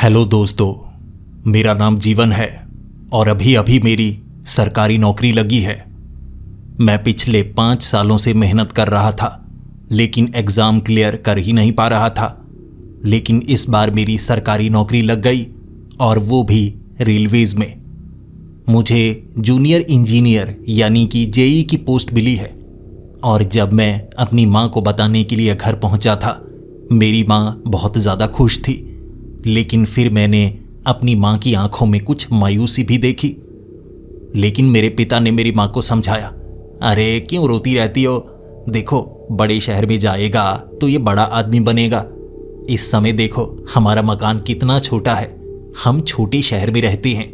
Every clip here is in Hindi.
हेलो दोस्तों, मेरा नाम जीवन है और अभी अभी मेरी सरकारी नौकरी लगी है। मैं पिछले 5 सालों से मेहनत कर रहा था लेकिन एग्ज़ाम क्लियर कर ही नहीं पा रहा था। लेकिन इस बार मेरी सरकारी नौकरी लग गई और वो भी रेलवेज़ में। मुझे जूनियर इंजीनियर यानी कि जेई की पोस्ट मिली है। और जब मैं अपनी माँ को बताने के लिए घर पहुँचा था, मेरी माँ बहुत ज़्यादा खुश थी। लेकिन फिर मैंने अपनी माँ की आंखों में कुछ मायूसी भी देखी। लेकिन मेरे पिता ने मेरी माँ को समझाया, अरे क्यों रोती रहती हो, देखो बड़े शहर में जाएगा तो ये बड़ा आदमी बनेगा। इस समय देखो हमारा मकान कितना छोटा है, हम छोटे शहर में रहते हैं।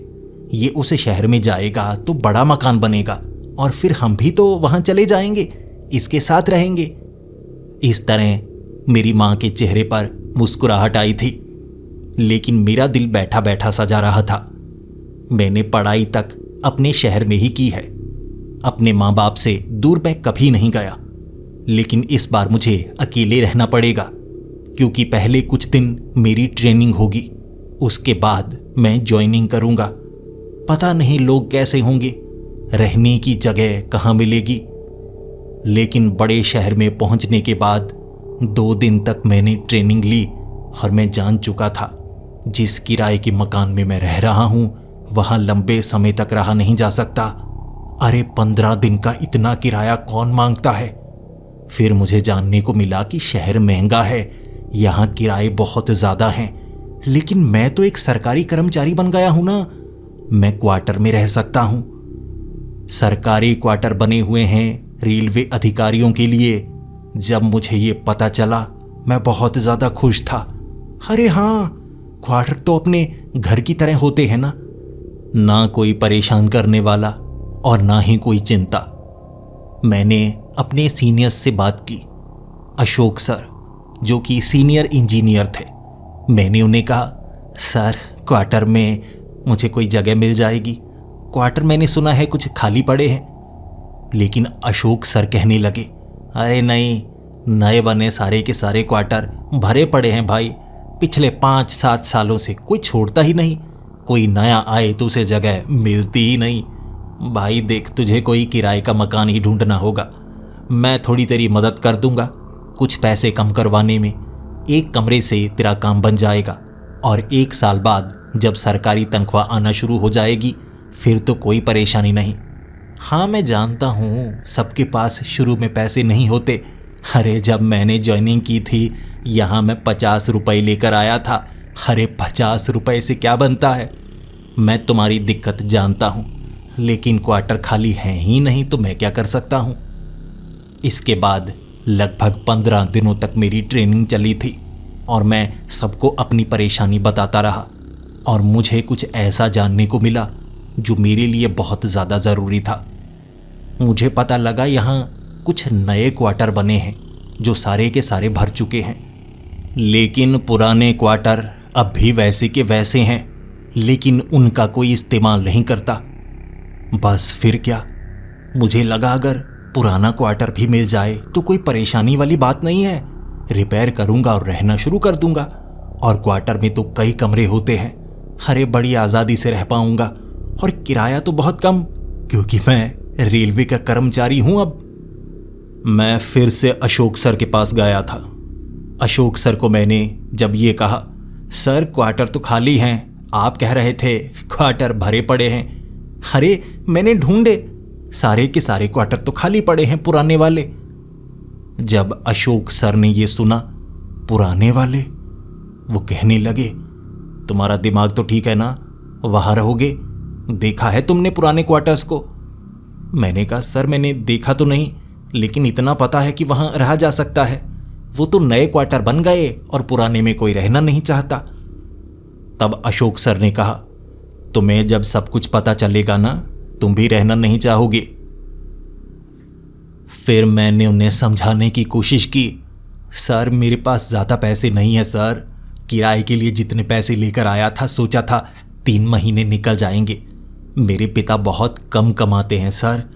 ये उस शहर में जाएगा तो बड़ा मकान बनेगा और फिर हम भी तो वहाँ चले जाएंगे, इसके साथ रहेंगे। इस तरह मेरी माँ के चेहरे पर मुस्कुराहट आई थी। लेकिन मेरा दिल बैठा बैठा सा जा रहा था। मैंने पढ़ाई तक अपने शहर में ही की है, अपने माँ बाप से दूर मैं कभी नहीं गया। लेकिन इस बार मुझे अकेले रहना पड़ेगा क्योंकि पहले कुछ दिन मेरी ट्रेनिंग होगी, उसके बाद मैं ज्वाइनिंग करूँगा। पता नहीं लोग कैसे होंगे, रहने की जगह कहाँ मिलेगी। लेकिन बड़े शहर में पहुँचने के बाद 2 दिन तक मैंने ट्रेनिंग ली और मैं जान चुका था जिस किराए के मकान में मैं रह रहा हूं वहां लंबे समय तक रहा नहीं जा सकता। अरे 15 दिन का इतना किराया कौन मांगता है। फिर मुझे जानने को मिला कि शहर महंगा है, यहां किराए बहुत ज़्यादा हैं। लेकिन मैं तो एक सरकारी कर्मचारी बन गया हूं ना, मैं क्वार्टर में रह सकता हूं। सरकारी क्वार्टर बने हुए हैं रेलवे अधिकारियों के लिए। जब मुझे ये पता चला मैं बहुत ज़्यादा खुश था। अरे हाँ, क्वार्टर तो अपने घर की तरह होते हैं ना कोई परेशान करने वाला और ना ही कोई चिंता। मैंने अपने सीनियर्स से बात की, अशोक सर जो कि सीनियर इंजीनियर थे। मैंने उन्हें कहा, सर क्वार्टर में मुझे कोई जगह मिल जाएगी, क्वार्टर मैंने सुना है कुछ खाली पड़े हैं। लेकिन अशोक सर कहने लगे, अरे नहीं, नए बने सारे के सारे क्वार्टर भरे पड़े हैं भाई। पिछले 5-7 सालों से कोई छोड़ता ही नहीं, कोई नया आए तो उसे जगह मिलती ही नहीं। भाई देख, तुझे कोई किराए का मकान ही ढूंढना होगा, मैं थोड़ी तेरी मदद कर दूंगा कुछ पैसे कम करवाने में। 1 कमरे से तेरा काम बन जाएगा और 1 साल बाद जब सरकारी तनख्वाह आना शुरू हो जाएगी फिर तो कोई परेशानी नहीं। हाँ मैं जानता हूँ सबके पास शुरू में पैसे नहीं होते। अरे जब मैंने ज्वाइनिंग की थी यहाँ मैं 50 रुपये लेकर आया था। अरे 50 रुपये से क्या बनता है। मैं तुम्हारी दिक्कत जानता हूँ, लेकिन क्वार्टर खाली है ही नहीं तो मैं क्या कर सकता हूँ। इसके बाद लगभग 15 दिनों तक मेरी ट्रेनिंग चली थी और मैं सबको अपनी परेशानी बताता रहा। और मुझे कुछ ऐसा जानने को मिला जो मेरे लिए बहुत ज़्यादा ज़रूरी था। मुझे पता लगा यहाँ कुछ नए क्वार्टर बने हैं जो सारे के सारे भर चुके हैं। लेकिन पुराने क्वार्टर अब भी वैसे के वैसे हैं, लेकिन उनका कोई इस्तेमाल नहीं करता। बस फिर क्या, मुझे लगा अगर पुराना क्वार्टर भी मिल जाए तो कोई परेशानी वाली बात नहीं है, रिपेयर करूंगा और रहना शुरू कर दूंगा। और क्वार्टर में तो कई कमरे होते हैं, अरे बड़ी आज़ादी से रह पाऊंगा। और किराया तो बहुत कम, क्योंकि मैं रेलवे का कर्मचारी हूं। अब मैं फिर से अशोक सर के पास गया था। अशोक सर को मैंने जब ये कहा, सर क्वार्टर तो खाली हैं, आप कह रहे थे क्वार्टर भरे पड़े हैं। अरे मैंने ढूंढे, सारे के सारे क्वार्टर तो खाली पड़े हैं पुराने वाले। जब अशोक सर ने ये सुना, पुराने वाले, वो कहने लगे, तुम्हारा दिमाग तो ठीक है ना, वहाँ रहोगे, देखा है तुमने पुराने क्वार्टर्स को। मैंने कहा, सर मैंने देखा तो नहीं, लेकिन इतना पता है कि वहाँ रहा जा सकता है। वो तो नए क्वार्टर बन गए और पुराने में कोई रहना नहीं चाहता। तब अशोक सर ने कहा, तुम्हें जब सब कुछ पता चलेगा ना, तुम भी रहना नहीं चाहोगे। फिर मैंने उन्हें समझाने की कोशिश की, सर मेरे पास ज़्यादा पैसे नहीं है सर, किराए के लिए जितने पैसे लेकर आया था सोचा था 3 महीने निकल जाएंगे। मेरे पिता बहुत कम कमाते हैं सर,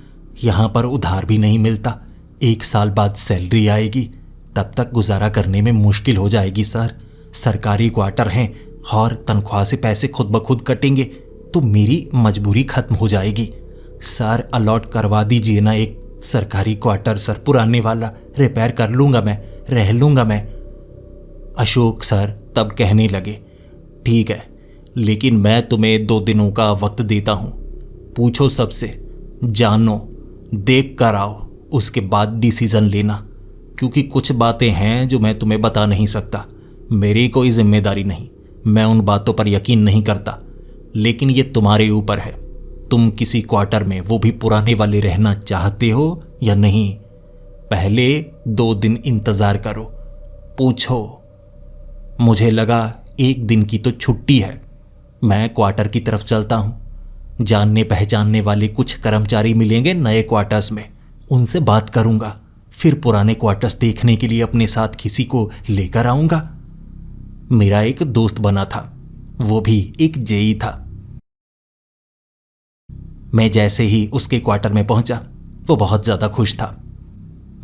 यहाँ पर उधार भी नहीं मिलता। 1 साल बाद सैलरी आएगी, तब तक गुजारा करने में मुश्किल हो जाएगी सर। सरकारी क्वार्टर हैं और तनख्वाह से पैसे खुद ब खुद कटेंगे तो मेरी मजबूरी खत्म हो जाएगी। सर अलॉट करवा दीजिए ना एक सरकारी क्वार्टर सर, पुराने वाला रिपेयर कर लूँगा मैं, रह लूँगा मैं। अशोक सर तब कहने लगे, ठीक है, लेकिन मैं तुम्हें 2 दिनों का वक्त देता हूँ। पूछो सबसे, जानो, देख कर आओ, उसके बाद डिसीज़न लेना, क्योंकि कुछ बातें हैं जो मैं तुम्हें बता नहीं सकता। मेरी कोई जिम्मेदारी नहीं, मैं उन बातों पर यकीन नहीं करता, लेकिन ये तुम्हारे ऊपर है। तुम किसी क्वार्टर में, वो भी पुराने वाले, रहना चाहते हो या नहीं? पहले 2 दिन इंतज़ार करो, पूछो। मुझे लगा 1 दिन की तो छुट्टी है, मैं क्वार्टर की तरफ चलता हूँ। जानने पहचानने वाले कुछ कर्मचारी मिलेंगे नए क्वार्टर्स में, उनसे बात करूँगा, फिर पुराने क्वार्टर्स देखने के लिए अपने साथ किसी को लेकर आऊँगा। मेरा एक दोस्त बना था, वो भी एक जेई था। मैं जैसे ही उसके क्वार्टर में पहुंचा, वो बहुत ज़्यादा खुश था।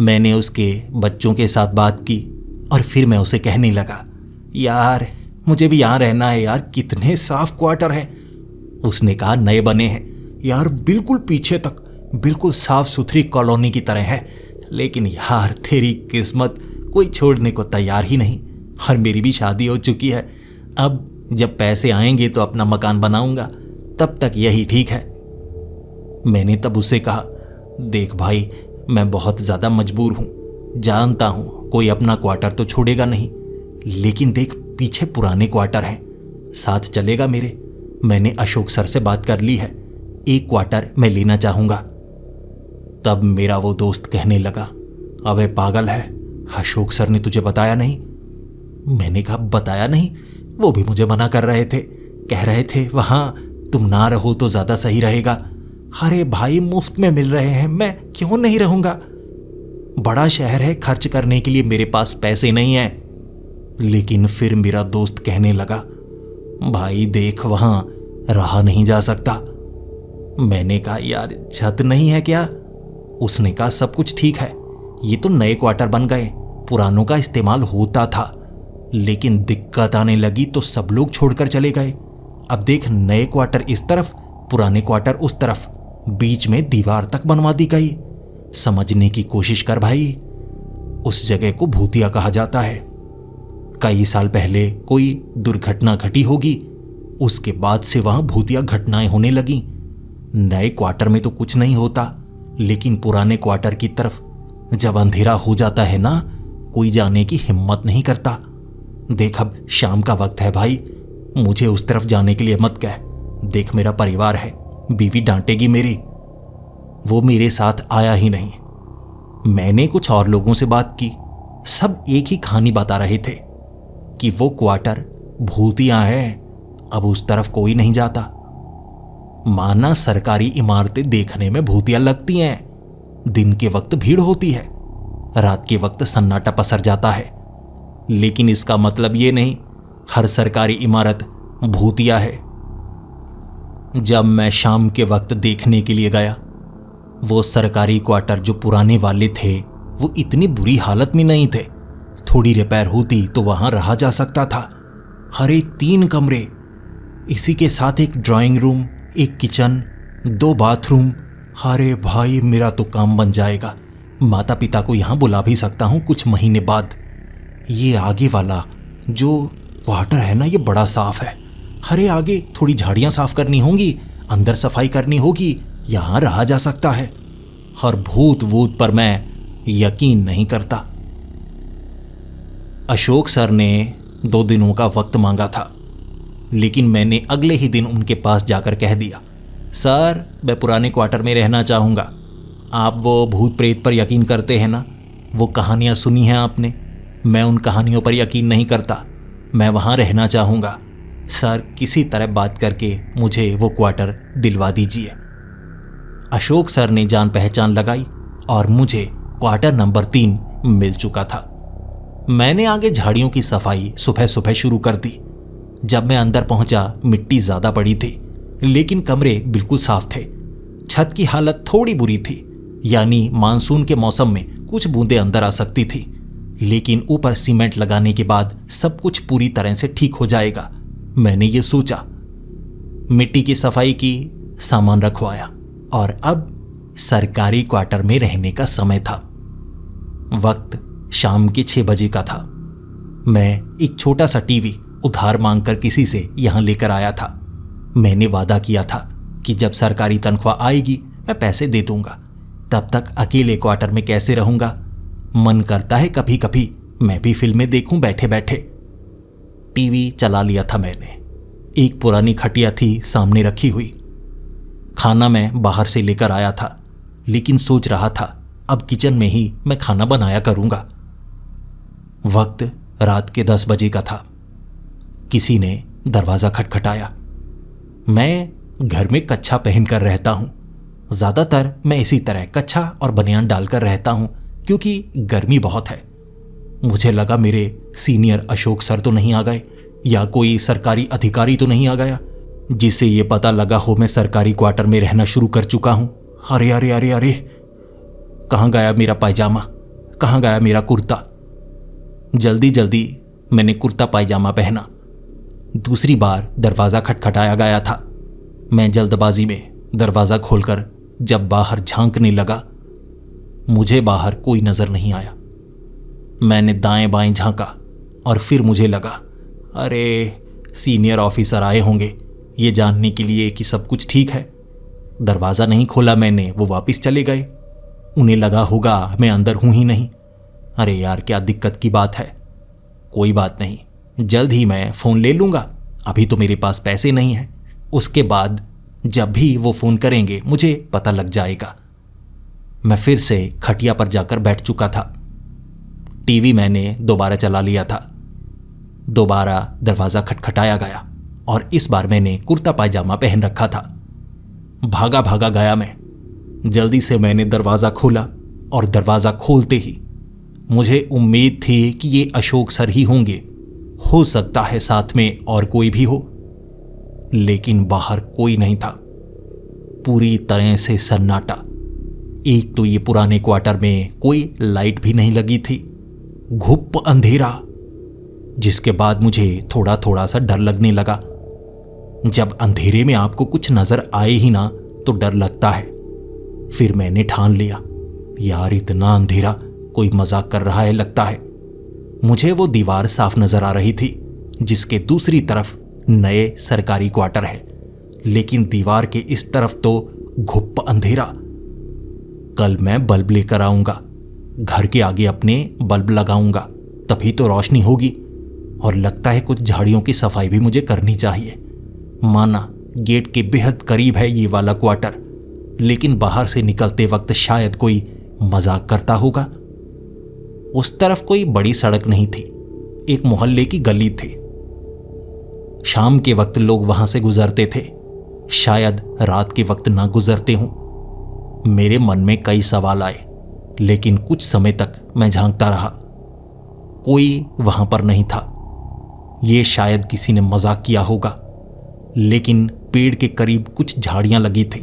मैंने उसके बच्चों के साथ बात की और फिर मैं उसे कहने लगा, यार मुझे भी यहाँ रहना है यार, कितने साफ क्वार्टर हैं। उसने कहा, नए बने हैं यार, बिल्कुल पीछे तक, बिल्कुल साफ सुथरी कॉलोनी की तरह है। लेकिन यार तेरी किस्मत, कोई छोड़ने को तैयार ही नहीं। और मेरी भी शादी हो चुकी है, अब जब पैसे आएंगे तो अपना मकान बनाऊंगा, तब तक यही ठीक है। मैंने तब उससे कहा, देख भाई, मैं बहुत ज़्यादा मजबूर हूँ, जानता हूँ कोई अपना क्वार्टर तो छोड़ेगा नहीं, लेकिन देख पीछे पुराने क्वार्टर हैं, साथ चलेगा मेरे? मैंने अशोक सर से बात कर ली है, एक क्वार्टर मैं लेना चाहूँगा। तब मेरा वो दोस्त कहने लगा, अबे पागल है, अशोक सर ने तुझे बताया नहीं? मैंने कहा, बताया नहीं, वो भी मुझे मना कर रहे थे, कह रहे थे वहाँ तुम ना रहो तो ज़्यादा सही रहेगा। अरे भाई, मुफ्त में मिल रहे हैं, मैं क्यों नहीं रहूँगा? बड़ा शहर है, खर्च करने के लिए मेरे पास पैसे नहीं हैं। लेकिन फिर मेरा दोस्त कहने लगा, भाई देख, वहाँ रहा नहीं जा सकता। मैंने कहा, यार छत नहीं है क्या? उसने कहा, सब कुछ ठीक है, ये तो नए क्वार्टर बन गए, पुरानों का इस्तेमाल होता था, लेकिन दिक्कत आने लगी तो सब लोग छोड़कर चले गए। अब देख, नए क्वार्टर इस तरफ, पुराने क्वार्टर उस तरफ, बीच में दीवार तक बनवा दी गई। समझने की कोशिश कर भाई, उस जगह को भूतिया कहा जाता है। कई साल पहले कोई दुर्घटना घटी होगी, उसके बाद से वहां भूतिया घटनाएं होने लगी। नए क्वार्टर में तो कुछ नहीं होता, लेकिन पुराने क्वार्टर की तरफ जब अंधेरा हो जाता है ना, कोई जाने की हिम्मत नहीं करता। देख, अब शाम का वक्त है भाई, मुझे उस तरफ जाने के लिए मत कह। देख, मेरा परिवार है, बीवी डांटेगी मेरी। वो मेरे साथ आया ही नहीं। मैंने कुछ और लोगों से बात की, सब एक ही कहानी बता रहे थे कि वो क्वार्टर भूतिया है, अब उस तरफ कोई नहीं जाता। माना सरकारी इमारतें देखने में भूतिया लगती हैं, दिन के वक्त भीड़ होती है, रात के वक्त सन्नाटा पसर जाता है, लेकिन इसका मतलब ये नहीं हर सरकारी इमारत भूतिया है। जब मैं शाम के वक्त देखने के लिए गया, वो सरकारी क्वार्टर जो पुराने वाले थे, वो इतनी बुरी हालत में नहीं थे। थोड़ी रिपेयर होती तो वहां रहा जा सकता था। हरे 3 कमरे, इसी के साथ एक ड्राइंग रूम, एक किचन, 2 बाथरूम। अरे भाई, मेरा तो काम बन जाएगा। माता पिता को यहाँ बुला भी सकता हूँ कुछ महीने बाद। ये आगे वाला जो क्वार्टर है ना, ये बड़ा साफ है। अरे आगे थोड़ी झाड़ियाँ साफ करनी होंगी, अंदर सफाई करनी होगी, यहाँ रहा जा सकता है। और भूत वूत पर मैं यकीन नहीं करता। अशोक सर ने 2 दिनों का वक्त मांगा था, लेकिन मैंने अगले ही दिन उनके पास जाकर कह दिया, सर मैं पुराने क्वार्टर में रहना चाहूँगा। आप वो भूत प्रेत पर यकीन करते हैं ना? वो कहानियाँ सुनी हैं आपने? मैं उन कहानियों पर यकीन नहीं करता, मैं वहाँ रहना चाहूँगा। सर किसी तरह बात करके मुझे वो क्वार्टर दिलवा दीजिए। अशोक सर ने जान पहचान लगाई और मुझे क्वार्टर नंबर 3 मिल चुका था। मैंने आगे झाड़ियों की सफाई सुबह सुबह शुरू कर दी। जब मैं अंदर पहुंचा, मिट्टी ज़्यादा पड़ी थी, लेकिन कमरे बिल्कुल साफ थे। छत की हालत थोड़ी बुरी थी, यानी मानसून के मौसम में कुछ बूंदें अंदर आ सकती थी, लेकिन ऊपर सीमेंट लगाने के बाद सब कुछ पूरी तरह से ठीक हो जाएगा। मैंने ये सोचा। मिट्टी की सफाई की, सामान रखवाया और अब सरकारी क्वार्टर में रहने का समय था। वक्त शाम के 6 बजे का था। मैं एक छोटा सा टीवी उधार मांगकर किसी से यहां लेकर आया था। मैंने वादा किया था कि जब सरकारी तनख्वाह आएगी मैं पैसे दे दूंगा। तब तक अकेले क्वार्टर में कैसे रहूंगा। मन करता है कभी कभी मैं भी फिल्में देखूं बैठे बैठे। टीवी चला लिया था मैंने। एक पुरानी खटिया थी सामने रखी हुई। खाना मैं बाहर से लेकर आया था, लेकिन सोच रहा था अब किचन में ही मैं खाना बनाया करूंगा। वक्त रात के 10 बजे का था। किसी ने दरवाज़ा खटखटाया। मैं घर में कच्छा पहनकर रहता हूँ। ज़्यादातर मैं इसी तरह कच्छा और बनियान डालकर रहता हूँ क्योंकि गर्मी बहुत है। मुझे लगा मेरे सीनियर अशोक सर तो नहीं आ गए या कोई सरकारी अधिकारी तो नहीं आ गया जिससे ये पता लगा हो मैं सरकारी क्वार्टर में रहना शुरू कर चुका हूँ। अरे अरे अरे अरे, कहाँ गया मेरा पायजामा, कहाँ गया मेरा कुर्ता। जल्दी जल्दी मैंने कुर्ता पायजामा पहना। दूसरी बार दरवाज़ा खटखटाया गया था। मैं जल्दबाजी में दरवाज़ा खोलकर जब बाहर झांकने लगा, मुझे बाहर कोई नज़र नहीं आया। मैंने दाएं बाएं झांका और फिर मुझे लगा अरे सीनियर ऑफिसर आए होंगे ये जानने के लिए कि सब कुछ ठीक है। दरवाज़ा नहीं खोला मैंने, वो वापस चले गए। उन्हें लगा होगा मैं अंदर हूं ही नहीं। अरे यार, क्या दिक्कत की बात है। कोई बात नहीं, जल्द ही मैं फ़ोन ले लूँगा। अभी तो मेरे पास पैसे नहीं हैं। उसके बाद जब भी वो फ़ोन करेंगे मुझे पता लग जाएगा। मैं फिर से खटिया पर जाकर बैठ चुका था। टीवी मैंने दोबारा चला लिया था। दोबारा दरवाज़ा खटखटाया गया और इस बार मैंने कुर्ता पायजामा पहन रखा था। भागा भागा गया मैं। जल्दी से मैंने दरवाज़ा खोला और दरवाज़ा खोलते ही मुझे उम्मीद थी कि ये अशोक सर ही होंगे। हो सकता है साथ में और कोई भी हो, लेकिन बाहर कोई नहीं था। पूरी तरह से सन्नाटा। एक तो ये पुराने क्वार्टर में कोई लाइट भी नहीं लगी थी। घुप अंधेरा, जिसके बाद मुझे थोड़ा थोड़ा सा डर लगने लगा। जब अंधेरे में आपको कुछ नजर आए ही ना तो डर लगता है। फिर मैंने ठान लिया, यार इतना अंधेरा, कोई मजाक कर रहा है लगता है। मुझे वो दीवार साफ नजर आ रही थी जिसके दूसरी तरफ नए सरकारी क्वार्टर है, लेकिन दीवार के इस तरफ तो घुप अंधेरा। कल मैं बल्ब लेकर आऊंगा, घर के आगे अपने बल्ब लगाऊंगा, तभी तो रोशनी होगी। और लगता है कुछ झाड़ियों की सफाई भी मुझे करनी चाहिए। माना गेट के बेहद करीब है ये वाला क्वार्टर, लेकिन बाहर से निकलते वक्त शायद कोई मजाक करता होगा। उस तरफ कोई बड़ी सड़क नहीं थी, एक मोहल्ले की गली थी। शाम के वक्त लोग वहां से गुजरते थे, शायद रात के वक्त ना गुजरते हों। मेरे मन में कई सवाल आए, लेकिन कुछ समय तक मैं झांकता रहा। कोई वहां पर नहीं था। ये शायद किसी ने मजाक किया होगा, लेकिन पेड़ के करीब कुछ झाड़ियां लगी थी।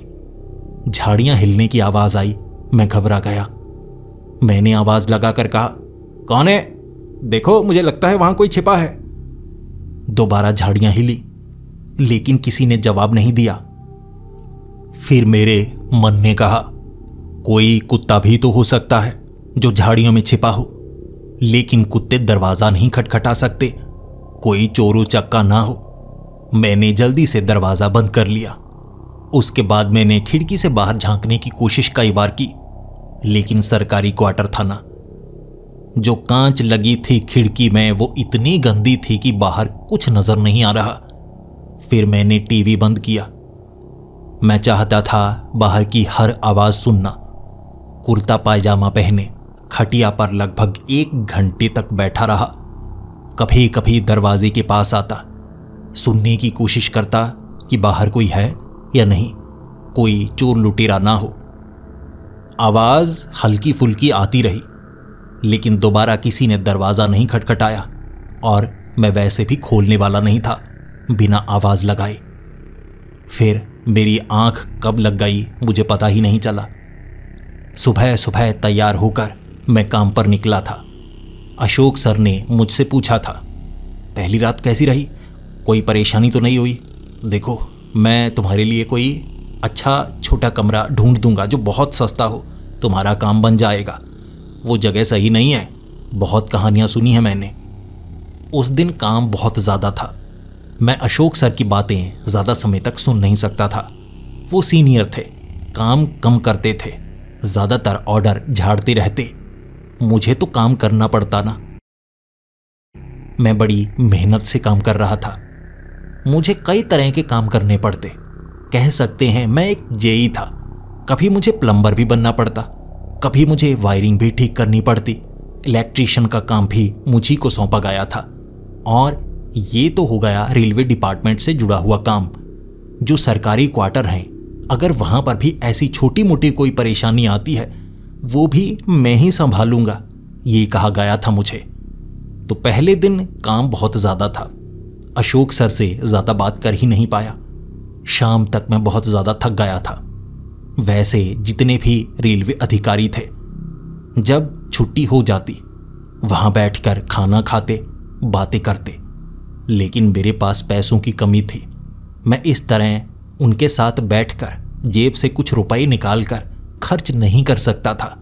झाड़ियां हिलने की आवाज आई। मैं घबरा गया। मैंने आवाज लगाकर कहा, कौन है? देखो, मुझे लगता है वहां कोई छिपा है। दोबारा झाड़ियां हिली, लेकिन किसी ने जवाब नहीं दिया। फिर मेरे मन ने कहा, कोई कुत्ता भी तो हो सकता है जो झाड़ियों में छिपा हो, लेकिन कुत्ते दरवाजा नहीं खटखटा सकते। कोई चोरू चक्का ना हो। मैंने जल्दी से दरवाजा बंद कर लिया। उसके बाद मैंने खिड़की से बाहर झांकने की कोशिश कई बार की, लेकिन सरकारी क्वार्टर था ना। जो कांच लगी थी खिड़की में वो इतनी गंदी थी कि बाहर कुछ नजर नहीं आ रहा। फिर मैंने टीवी बंद किया। मैं चाहता था बाहर की हर आवाज सुनना। कुर्ता पायजामा पहने खटिया पर लगभग 1 घंटे तक बैठा रहा। कभी कभी दरवाजे के पास आता, सुनने की कोशिश करता कि बाहर कोई है या नहीं, कोई चोर लुटेरा ना हो। आवाज हल्की फुल्की आती रही, लेकिन दोबारा किसी ने दरवाजा नहीं खटखटाया और मैं वैसे भी खोलने वाला नहीं था बिना आवाज लगाए। फिर मेरी आंख कब लग गई मुझे पता ही नहीं चला। सुबह सुबह तैयार होकर मैं काम पर निकला था। अशोक सर ने मुझसे पूछा था, पहली रात कैसी रही? कोई परेशानी तो नहीं हुई? देखो, मैं तुम्हारे लिए कोई अच्छा छोटा कमरा ढूंढ दूंगा जो बहुत सस्ता हो, तुम्हारा काम बन जाएगा। वो जगह सही नहीं है, बहुत कहानियाँ सुनी हैं मैंने। उस दिन काम बहुत ज़्यादा था। मैं अशोक सर की बातें ज़्यादा समय तक सुन नहीं सकता था। वो सीनियर थे, काम कम करते थे, ज़्यादातर ऑर्डर झाड़ते रहते। मुझे तो काम करना पड़ता ना। मैं बड़ी मेहनत से काम कर रहा था। मुझे कई तरह के काम करने पड़ते। कह सकते हैं मैं एक जेई था। कभी मुझे प्लम्बर भी बनना पड़ता, कभी मुझे वायरिंग भी ठीक करनी पड़ती। इलेक्ट्रीशियन का काम भी मुझी को सौंपा गया था। और ये तो हो गया रेलवे डिपार्टमेंट से जुड़ा हुआ काम। जो सरकारी क्वार्टर हैं, अगर वहाँ पर भी ऐसी छोटी मोटी कोई परेशानी आती है, वो भी मैं ही संभालूंगा, ये कहा गया था मुझे। तो पहले दिन काम बहुत ज़्यादा था। अशोक सर से ज़्यादा बात कर ही नहीं पाया। शाम तक मैं बहुत ज़्यादा थक गया था। वैसे जितने भी रेलवे अधिकारी थे, जब छुट्टी हो जाती वहाँ बैठकर खाना खाते, बातें करते। लेकिन मेरे पास पैसों की कमी थी। मैं इस तरह उनके साथ बैठकर जेब से कुछ रुपए निकालकर खर्च नहीं कर सकता था।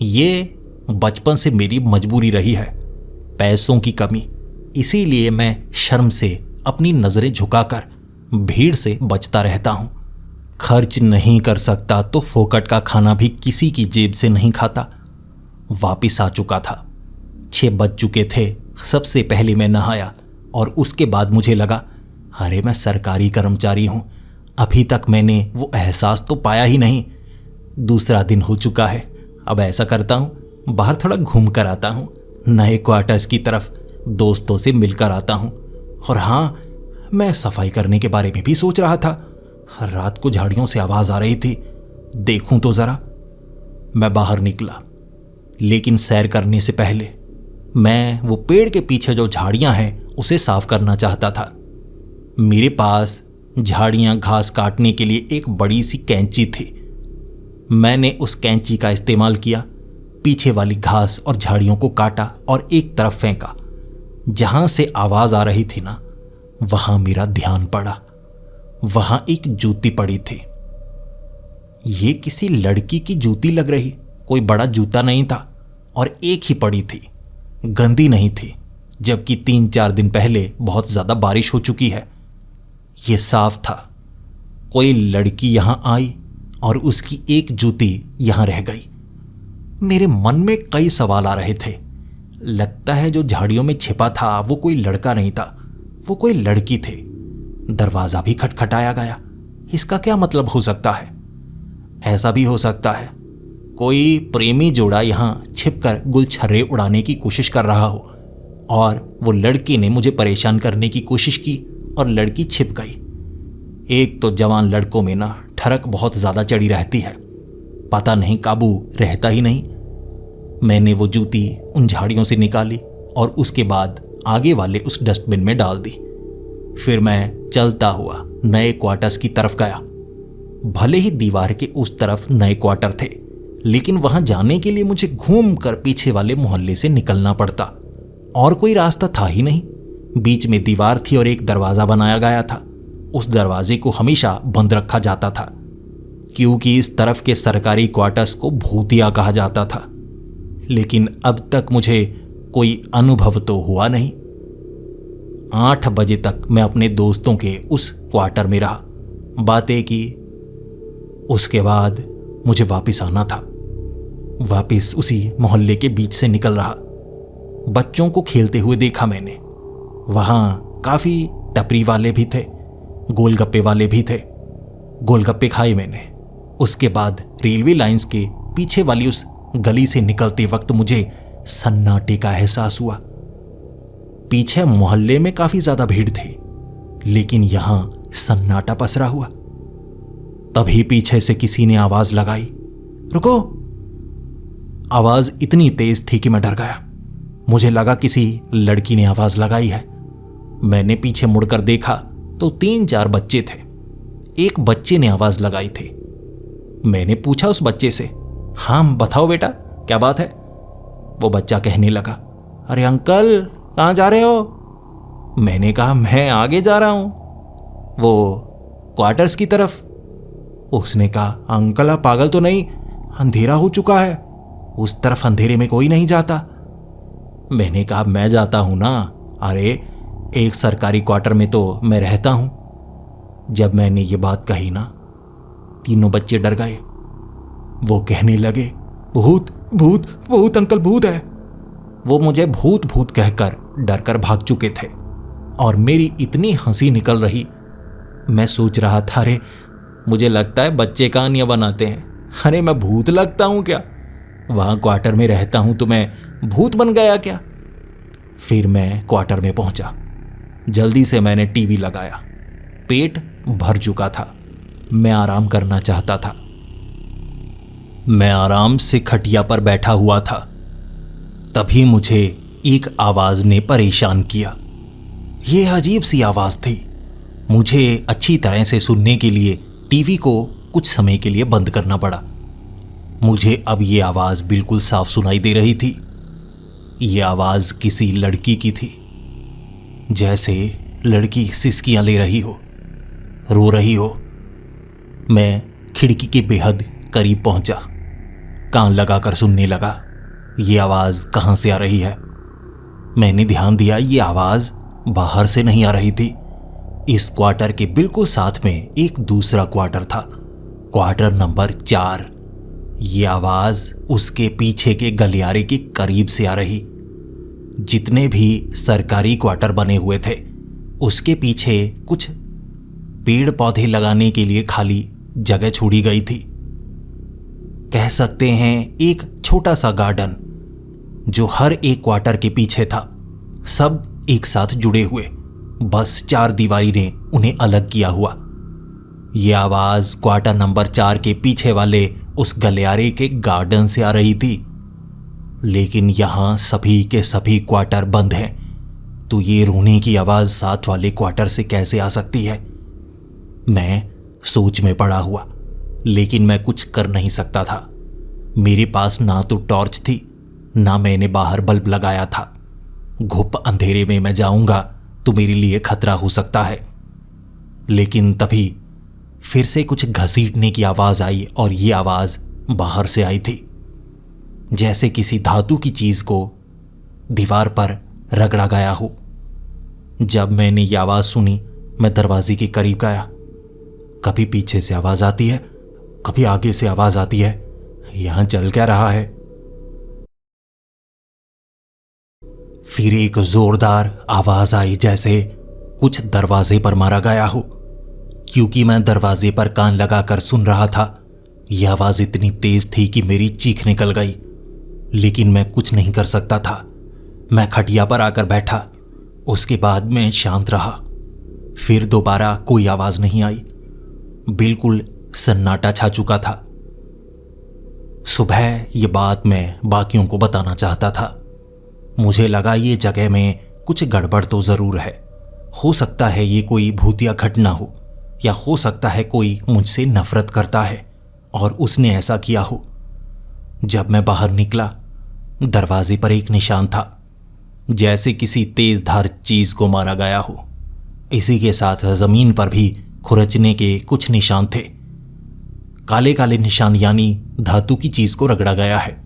ये बचपन से मेरी मजबूरी रही है, पैसों की कमी। इसीलिए मैं शर्म से अपनी नज़रें झुकाकर भीड़ से बचता रहता हूँ। खर्च नहीं कर सकता तो फोकट का खाना भी किसी की जेब से नहीं खाता। वापिस आ चुका था। 6 बज चुके थे। सबसे पहले मैं नहाया और उसके बाद मुझे लगा, अरे मैं सरकारी कर्मचारी हूँ, अभी तक मैंने वो एहसास तो पाया ही नहीं। दूसरा दिन हो चुका है। अब ऐसा करता हूँ, बाहर थोड़ा घूम कर आता हूँ, नए क्वार्टर्स की तरफ दोस्तों से मिलकर आता हूँ। और हाँ, मैं सफाई करने के बारे में भी सोच रहा था। रात को झाड़ियों से आवाज़ आ रही थी, देखूं तो ज़रा। मैं बाहर निकला, लेकिन सैर करने से पहले मैं वो पेड़ के पीछे जो झाड़ियाँ हैं उसे साफ करना चाहता था। मेरे पास झाड़ियाँ घास काटने के लिए एक बड़ी सी कैंची थी। मैंने उस कैंची का इस्तेमाल किया, पीछे वाली घास और झाड़ियों को काटा और एक तरफ फेंका। जहाँ से आवाज़ आ रही थी ना, वहाँ मेरा ध्यान पड़ा। वहाँ एक जूती पड़ी थी। ये किसी लड़की की जूती लग रही, कोई बड़ा जूता नहीं था और एक ही पड़ी थी, गंदी नहीं थी, जबकि 3-4 दिन पहले बहुत ज़्यादा बारिश हो चुकी है। ये साफ था, कोई लड़की यहाँ आई और उसकी एक जूती यहाँ रह गई। मेरे मन में कई सवाल आ रहे थे। लगता है जो झाड़ियों में छिपा था वो कोई लड़का नहीं था, वो कोई लड़की थी। दरवाज़ा भी खटखटाया गया। इसका क्या मतलब हो सकता है? ऐसा भी हो सकता है कोई प्रेमी जोड़ा यहाँ छिपकर गुलछर्रे उड़ाने की कोशिश कर रहा हो और वो लड़की ने मुझे परेशान करने की कोशिश की और लड़की छिप गई। एक तो जवान लड़कों में ना ठरक बहुत ज़्यादा चढ़ी रहती है, पता नहीं काबू रहता ही नहीं। मैंने वो जूती उन झाड़ियों से निकाली और उसके बाद आगे वाले उस डस्टबिन में डाल दी। फिर मैं चलता हुआ नए क्वार्टर्स की तरफ गया। भले ही दीवार के उस तरफ नए क्वार्टर थे, लेकिन वहां जाने के लिए मुझे घूमकर पीछे वाले मोहल्ले से निकलना पड़ता और कोई रास्ता था ही नहीं। बीच में दीवार थी और एक दरवाज़ा बनाया गया था। उस दरवाजे को हमेशा बंद रखा जाता था, क्योंकि इस तरफ के सरकारी क्वार्टर्स को भूतिया कहा जाता था। लेकिन अब तक मुझे कोई अनुभव तो हुआ नहीं। 8 बजे तक मैं अपने दोस्तों के उस क्वार्टर में रहा, बातें की। उसके बाद मुझे वापस आना था। वापस उसी मोहल्ले के बीच से निकल रहा। बच्चों को खेलते हुए देखा मैंने। वहाँ काफ़ी टपरी वाले भी थे, गोलगप्पे वाले भी थे। गोलगप्पे खाए मैंने। उसके बाद रेलवे लाइंस के पीछे वाली उस गली से निकलते वक्त मुझे सन्नाटे का एहसास हुआ। पीछे मोहल्ले में काफ़ी ज़्यादा भीड़ थी, लेकिन यहाँ सन्नाटा पसरा हुआ। तभी पीछे से किसी ने आवाज़ लगाई, रुको। आवाज़ इतनी तेज थी कि मैं डर गया। मुझे लगा किसी लड़की ने आवाज़ लगाई है। मैंने पीछे मुड़कर देखा तो 3-4 बच्चे थे। एक बच्चे ने आवाज़ लगाई थी। मैंने पूछा उस बच्चे से, हाँ बताओ बेटा, क्या बात है? वो बच्चा कहने लगा, अरे अंकल, कहाँ जा रहे हो? मैंने कहा मैं आगे जा रहा हूं, वो क्वार्टर्स की तरफ। उसने कहा अंकल आप पागल तो नहीं, अंधेरा हो चुका है, उस तरफ अंधेरे में कोई नहीं जाता। मैंने कहा मैं जाता हूं ना, अरे एक सरकारी क्वार्टर में तो मैं रहता हूं। जब मैंने ये बात कही ना, तीनों बच्चे डर गए। वो कहने लगे भूत भूत भूत अंकल भूत है। वो मुझे भूत भूत कहकर डर कर भाग चुके थे और मेरी इतनी हंसी निकल रही। मैं सोच रहा था अरे मुझे लगता है बच्चे कहानियां बनाते हैं, अरे मैं भूत लगता हूं क्या? वहां क्वार्टर में रहता हूं तो मैं भूत बन गया क्या? फिर मैं क्वार्टर में पहुंचा। जल्दी से मैंने टीवी लगाया। पेट भर चुका था, मैं आराम करना चाहता था। मैं आराम से खटिया पर बैठा हुआ था, तभी मुझे एक आवाज ने परेशान किया। यह अजीब सी आवाज थी। मुझे अच्छी तरह से सुनने के लिए टीवी को कुछ समय के लिए बंद करना पड़ा। मुझे अब यह आवाज बिल्कुल साफ सुनाई दे रही थी। यह आवाज किसी लड़की की थी, जैसे लड़की सिसकियां ले रही हो, रो रही हो। मैं खिड़की के बेहद करीब पहुंचा, कान लगाकर सुनने लगा ये आवाज कहां से आ रही है। मैंने ध्यान दिया ये आवाज बाहर से नहीं आ रही थी। इस क्वार्टर के बिल्कुल साथ में एक दूसरा क्वार्टर था, क्वार्टर नंबर 4। ये आवाज उसके पीछे के गलियारे के करीब से आ रही। जितने भी सरकारी क्वार्टर बने हुए थे उसके पीछे कुछ पेड़ पौधे लगाने के लिए खाली जगह छोड़ी गई थी। कह सकते हैं एक छोटा सा गार्डन जो हर एक क्वार्टर के पीछे था, सब एक साथ जुड़े हुए, बस 4 दीवारी ने उन्हें अलग किया हुआ। यह आवाज क्वार्टर नंबर 4 के पीछे वाले उस गलियारे के गार्डन से आ रही थी। लेकिन यहां सभी के सभी क्वार्टर बंद हैं, तो ये रोने की आवाज साथ वाले क्वार्टर से कैसे आ सकती है? मैं सोच में पड़ा हुआ, लेकिन मैं कुछ कर नहीं सकता था। मेरे पास ना तो टॉर्च थी, ना मैंने बाहर बल्ब लगाया था। घुप अंधेरे में मैं जाऊंगा तो मेरे लिए खतरा हो सकता है। लेकिन तभी फिर से कुछ घसीटने की आवाज आई और ये आवाज बाहर से आई थी, जैसे किसी धातु की चीज को दीवार पर रगड़ा गया हो। जब मैंने ये आवाज सुनी, मैं दरवाजे के करीब गया। कभी पीछे से आवाज आती है, कभी आगे से आवाज आती है। यहां चल क्या रहा है? फिर एक जोरदार आवाज आई, जैसे कुछ दरवाजे पर मारा गया हो। क्योंकि मैं दरवाजे पर कान लगाकर सुन रहा था, यह आवाज इतनी तेज थी कि मेरी चीख निकल गई। लेकिन मैं कुछ नहीं कर सकता था। मैं खटिया पर आकर बैठा। उसके बाद मैं शांत रहा। फिर दोबारा कोई आवाज नहीं आई। बिल्कुल सन्नाटा छा चुका था। सुबह ये बात मैं बाकियों को बताना चाहता था। मुझे लगा ये जगह में कुछ गड़बड़ तो जरूर है। हो सकता है ये कोई भूतिया घटना हो, या हो सकता है कोई मुझसे नफरत करता है और उसने ऐसा किया हो। जब मैं बाहर निकला, दरवाजे पर एक निशान था, जैसे किसी तेज धार चीज को मारा गया हो। इसी के साथ जमीन पर भी खुरचने के कुछ निशान थे। काले काले निशान, यानी धातु की चीज को रगड़ा गया है।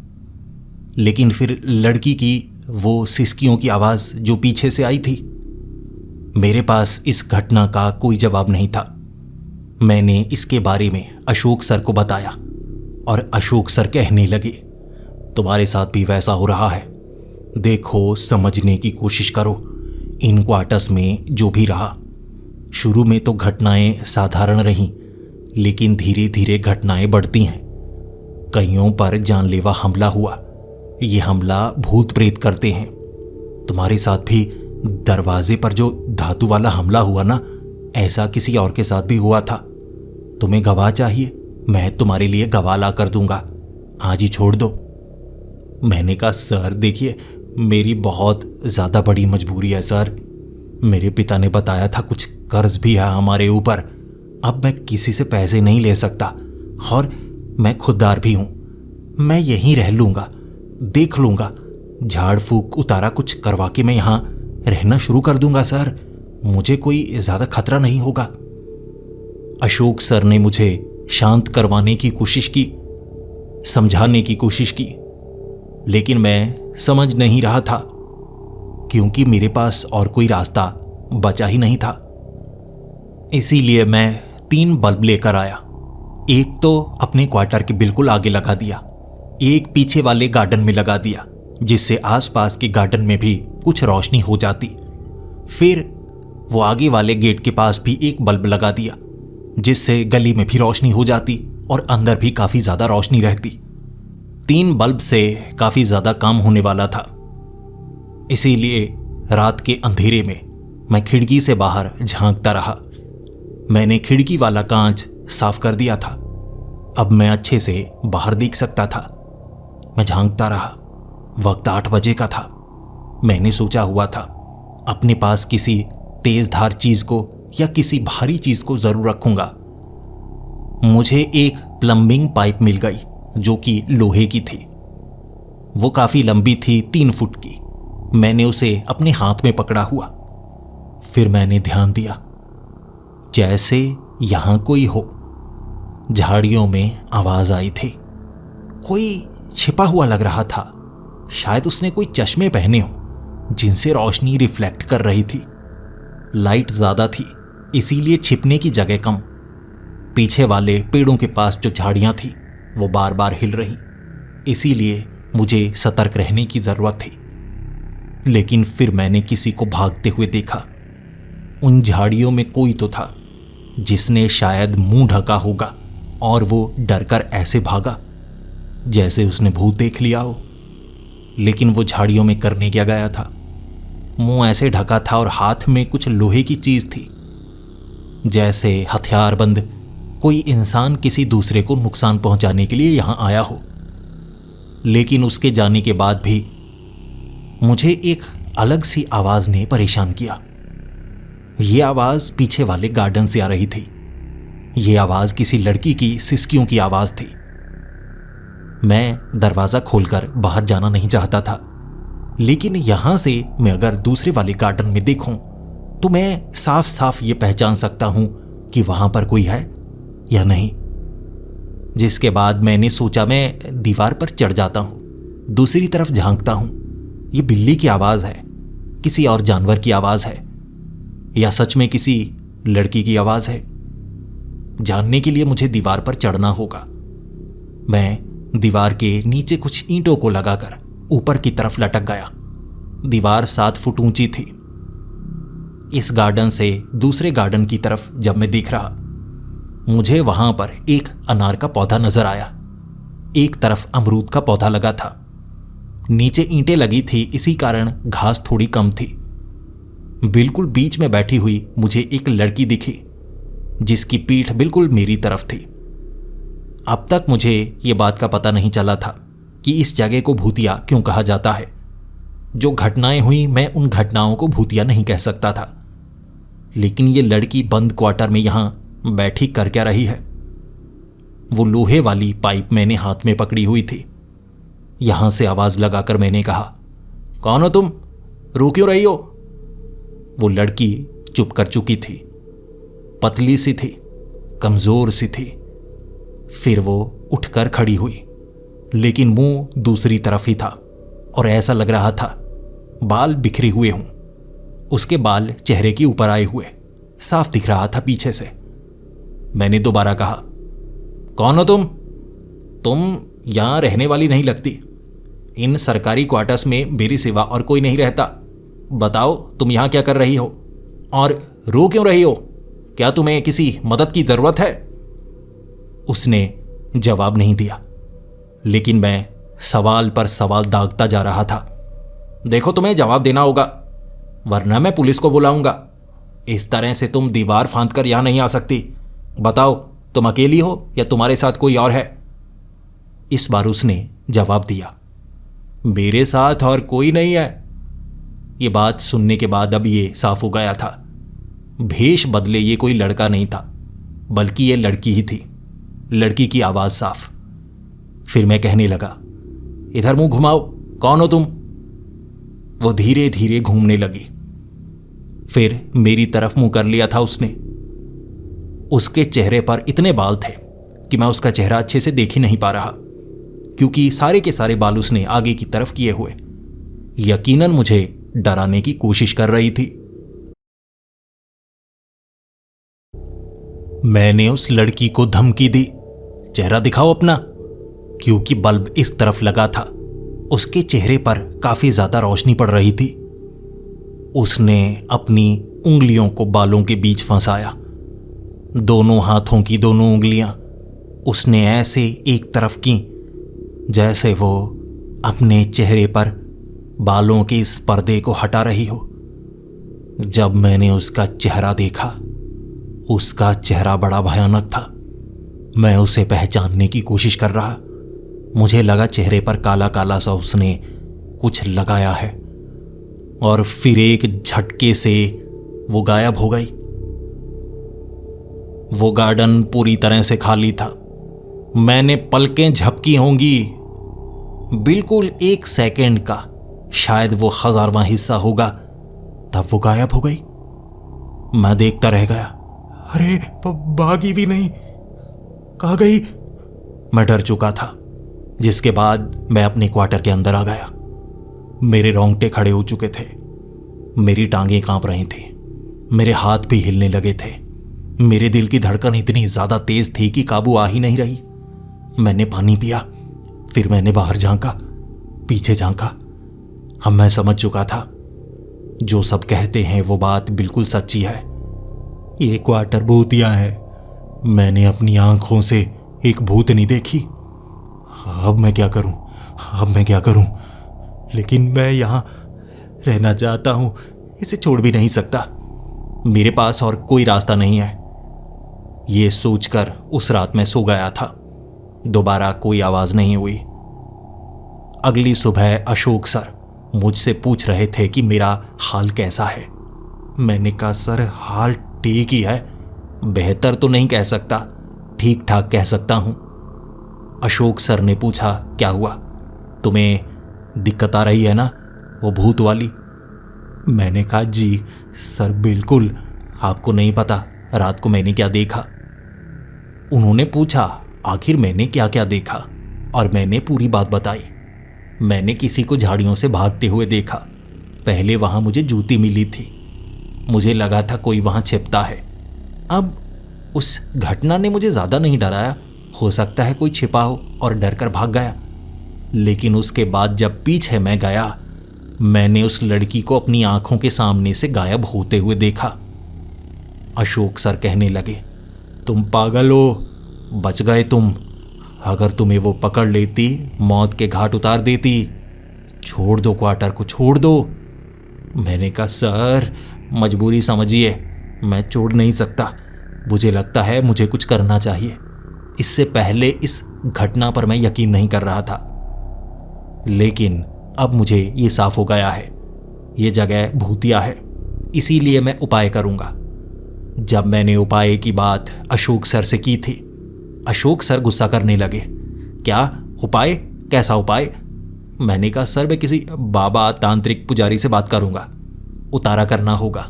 लेकिन फिर लड़की की वो सिसकियों की आवाज जो पीछे से आई थी। मेरे पास इस घटना का कोई जवाब नहीं था। मैंने इसके बारे में अशोक सर को बताया और अशोक सर कहने लगे, तुम्हारे साथ भी वैसा हो रहा है। देखो, समझने की कोशिश करो। इन क्वार्टर्स में जो भी रहा, शुरू में तो घटनाएं साधारण रहीं, लेकिन धीरे धीरे घटनाएं बढ़ती हैं। कईयों पर जानलेवा हमला हुआ। ये हमला भूत प्रेत करते हैं। तुम्हारे साथ भी दरवाजे पर जो धातु वाला हमला हुआ ना, ऐसा किसी और के साथ भी हुआ था। तुम्हें गवाह चाहिए? मैं तुम्हारे लिए गवाह ला कर दूंगा, आज ही छोड़ दो। मैंने कहा, सर देखिए, मेरी बहुत ज़्यादा बड़ी मजबूरी है सर। मेरे पिता ने बताया था कुछ कर्ज भी है हमारे ऊपर। अब मैं किसी से पैसे नहीं ले सकता और मैं खुददार भी हूं। मैं यहीं रह लूंगा, देख लूंगा, झाड़ फूक उतारा कुछ करवा के मैं यहां रहना शुरू कर दूंगा सर, मुझे कोई ज़्यादा खतरा नहीं होगा। अशोक सर ने मुझे शांत करवाने की कोशिश की, समझाने की कोशिश की, लेकिन मैं समझ नहीं रहा था क्योंकि मेरे पास और कोई रास्ता बचा ही नहीं था। इसीलिए मैं 3 बल्ब लेकर आया। एक तो अपने क्वार्टर के बिल्कुल आगे लगा दिया, एक पीछे वाले गार्डन में लगा दिया जिससे आसपास के गार्डन में भी कुछ रोशनी हो जाती। फिर वो आगे वाले गेट के पास भी एक बल्ब लगा दिया जिससे गली में भी रोशनी हो जाती और अंदर भी काफी ज्यादा रोशनी रहती। 3 बल्ब से काफी ज्यादा काम होने वाला था। इसीलिए रात के अंधेरे में मैं खिड़की से बाहर झांकता रहा। मैंने खिड़की वाला कांच साफ कर दिया था, अब मैं अच्छे से बाहर देख सकता था। मैं झांकता रहा। वक्त 8 बजे का था। मैंने सोचा हुआ था अपने पास किसी तेज धार चीज को या किसी भारी चीज को जरूर रखूंगा। मुझे एक प्लम्बिंग पाइप मिल गई जो कि लोहे की थी। वो काफी लंबी थी, 3 फुट की। मैंने उसे अपने हाथ में पकड़ा हुआ। फिर मैंने ध्यान दिया जैसे यहां कोई हो। झाड़ियों में आवाज आई थी। कोई छिपा हुआ लग रहा था। शायद उसने कोई चश्मे पहने हो जिनसे रोशनी रिफ्लेक्ट कर रही थी। लाइट ज्यादा थी इसीलिए छिपने की जगह कम। पीछे वाले पेड़ों के पास जो झाड़ियां थी वो बार बार हिल रही, इसीलिए मुझे सतर्क रहने की जरूरत थी। लेकिन फिर मैंने किसी को भागते हुए देखा। उन झाड़ियों में कोई तो था जिसने शायद मुंह ढका होगा और वो डरकर ऐसे भागा जैसे उसने भूत देख लिया हो। लेकिन वो झाड़ियों में करने क्या गया था? मुंह ऐसे ढका था और हाथ में कुछ लोहे की चीज थी, जैसे हथियारबंद कोई इंसान किसी दूसरे को नुकसान पहुंचाने के लिए यहां आया हो। लेकिन उसके जाने के बाद भी मुझे एक अलग सी आवाज ने परेशान किया। यह आवाज पीछे वाले गार्डन से आ रही थी। यह आवाज किसी लड़की की सिसकियों की आवाज थी। मैं दरवाजा खोलकर बाहर जाना नहीं चाहता था, लेकिन यहां से मैं अगर दूसरे वाले गार्डन में देखूं तो मैं साफ साफ ये पहचान सकता हूं कि वहां पर कोई है या नहीं। जिसके बाद मैंने सोचा मैं दीवार पर चढ़ जाता हूं, दूसरी तरफ झांकता हूं। ये बिल्ली की आवाज है, किसी और जानवर की आवाज है, या सच में किसी लड़की की आवाज है? जानने के लिए मुझे दीवार पर चढ़ना होगा। मैं दीवार के नीचे कुछ ईंटों को लगाकर ऊपर की तरफ लटक गया। दीवार 7 फुट ऊंची थी। इस गार्डन से दूसरे गार्डन की तरफ जब मैं देख रहा, मुझे वहां पर एक अनार का पौधा नजर आया। एक तरफ अमरूद का पौधा लगा था। नीचे ईंटें लगी थी, इसी कारण घास थोड़ी कम थी। बिल्कुल बीच में बैठी हुई मुझे एक लड़की दिखी जिसकी पीठ बिल्कुल मेरी तरफ थी। अब तक मुझे यह बात का पता नहीं चला था कि इस जगह को भूतिया क्यों कहा जाता है। जो घटनाएं हुई मैं उन घटनाओं को भूतिया नहीं कह सकता था, लेकिन ये लड़की बंद क्वार्टर में यहां बैठी कर क्या रही है? वो लोहे वाली पाइप मैंने हाथ में पकड़ी हुई थी। यहां से आवाज लगाकर मैंने कहा, कौन हो तुम? रो क्यों रही हो? वो लड़की चुप कर चुकी थी। पतली सी थी, कमजोर सी थी। फिर वो उठकर खड़ी हुई, लेकिन मुंह दूसरी तरफ ही था और ऐसा लग रहा था बाल बिखरे हुए हों। उसके बाल चेहरे के ऊपर आए हुए साफ दिख रहा था पीछे से। मैंने दोबारा कहा, कौन हो तुम? तुम यहां रहने वाली नहीं लगती। इन सरकारी क्वार्टर्स में मेरे सिवा और कोई नहीं रहता। बताओ तुम यहां क्या कर रही हो और रो क्यों रही हो? क्या तुम्हें किसी मदद की जरूरत है? उसने जवाब नहीं दिया, लेकिन मैं सवाल पर सवाल दागता जा रहा था। देखो, तुम्हें जवाब देना होगा वरना मैं पुलिस को बुलाऊंगा। इस तरह से तुम दीवार फांद कर यहां नहीं आ सकती। बताओ, तुम अकेली हो या तुम्हारे साथ कोई और है? इस बार उसने जवाब दिया, मेरे साथ और कोई नहीं है। ये बात सुनने के बाद अब ये साफ हो गया था, भेष बदले ये कोई लड़का नहीं था, बल्कि ये लड़की ही थी। लड़की की आवाज साफ। फिर मैं कहने लगा, इधर मुंह घुमाओ, कौन हो तुम? वो धीरे धीरे घूमने लगी। फिर मेरी तरफ मुंह कर लिया था उसने। उसके चेहरे पर इतने बाल थे कि मैं उसका चेहरा अच्छे से देख ही नहीं पा रहा, क्योंकि सारे के सारे बाल उसने आगे की तरफ किए हुए यकीनन मुझे डराने की कोशिश कर रही थी। मैंने उस लड़की को धमकी दी, चेहरा दिखाओ अपना, क्योंकि बल्ब इस तरफ लगा था। उसके चेहरे पर काफी ज्यादा रोशनी पड़ रही थी। उसने अपनी उंगलियों को बालों के बीच फंसाया। दोनों हाथों की दोनों उंगलियां उसने ऐसे एक तरफ की जैसे वो अपने चेहरे पर बालों के इस पर्दे को हटा रही हो। जब मैंने उसका चेहरा देखा, उसका चेहरा बड़ा भयानक था। मैं उसे पहचानने की कोशिश कर रहा। मुझे लगा चेहरे पर काला काला सा उसने कुछ लगाया है, और फिर एक झटके से वो गायब हो गई। वो गार्डन पूरी तरह से खाली था। मैंने पलकें झपकी होंगी, बिल्कुल 1 सेकंड का, शायद वो 1000वां हिस्सा होगा, तब वो गायब हो गई। मैं देखता रह गया। अरे भागी भी नहीं, कहाँ गई? मैं डर चुका था, जिसके बाद मैं अपने क्वार्टर के अंदर आ गया। मेरे रोंगटे खड़े हो चुके थे, मेरी टांगें कांप रही थी, मेरे हाथ भी हिलने लगे थे। मेरे दिल की धड़कन इतनी ज्यादा तेज थी कि काबू आ ही नहीं रही। मैंने पानी पिया, फिर मैंने बाहर झांका, पीछे झांका। अब मैं समझ चुका था, जो सब कहते हैं वो बात बिल्कुल सच्ची है। ये क्वार्टर भूतिया है। मैंने अपनी आंखों से एक भूतनी देखी। अब मैं क्या करूं? अब मैं क्या करूं? लेकिन मैं यहां रहना चाहता हूं, इसे छोड़ भी नहीं सकता। मेरे पास और कोई रास्ता नहीं है। ये सोचकर उस रात मैं सो गया था। दोबारा कोई आवाज नहीं हुई। अगली सुबह अशोक सर मुझसे पूछ रहे थे कि मेरा हाल कैसा है। मैंने कहा, सर हाल ठीक ही है, बेहतर तो नहीं कह सकता, ठीक ठाक कह सकता हूं। अशोक सर ने पूछा, क्या हुआ? तुम्हें दिक्कत आ रही है ना, वो भूत वाली? मैंने कहा, जी सर बिल्कुल। आपको नहीं पता रात को मैंने क्या देखा? उन्होंने पूछा, आखिर मैंने क्या क्या देखा? और मैंने पूरी बात बताई। मैंने किसी को झाड़ियों से भागते हुए देखा। पहले वहां मुझे जूती मिली थी, मुझे लगा था कोई वहां छिपता है। अब उस घटना ने मुझे ज्यादा नहीं डराया, हो सकता है कोई छिपा हो और डर कर भाग गया। लेकिन उसके बाद जब पीछे मैं गया, मैंने उस लड़की को अपनी आंखों के सामने से गायब होते हुए देखा। अशोक सर कहने लगे, तुम पागल हो, बच गए तुम। अगर तुम्हें वो पकड़ लेती, मौत के घाट उतार देती। छोड़ दो क्वार्टर को, छोड़ दो। मैंने कहा, सर मजबूरी समझिए, मैं छोड़ नहीं सकता। मुझे लगता है मुझे कुछ करना चाहिए। इससे पहले इस घटना पर मैं यकीन नहीं कर रहा था, लेकिन अब मुझे ये साफ हो गया है, ये जगह भूतिया है, इसीलिए मैं उपाय करूंगा। जब मैंने उपाय की बात अशोक सर से की थी, अशोक सर गुस्सा करने लगे। क्या उपाय? कैसा उपाय? मैंने कहा, सर मैं किसी बाबा तांत्रिक पुजारी से बात करूंगा। उतारा करना होगा।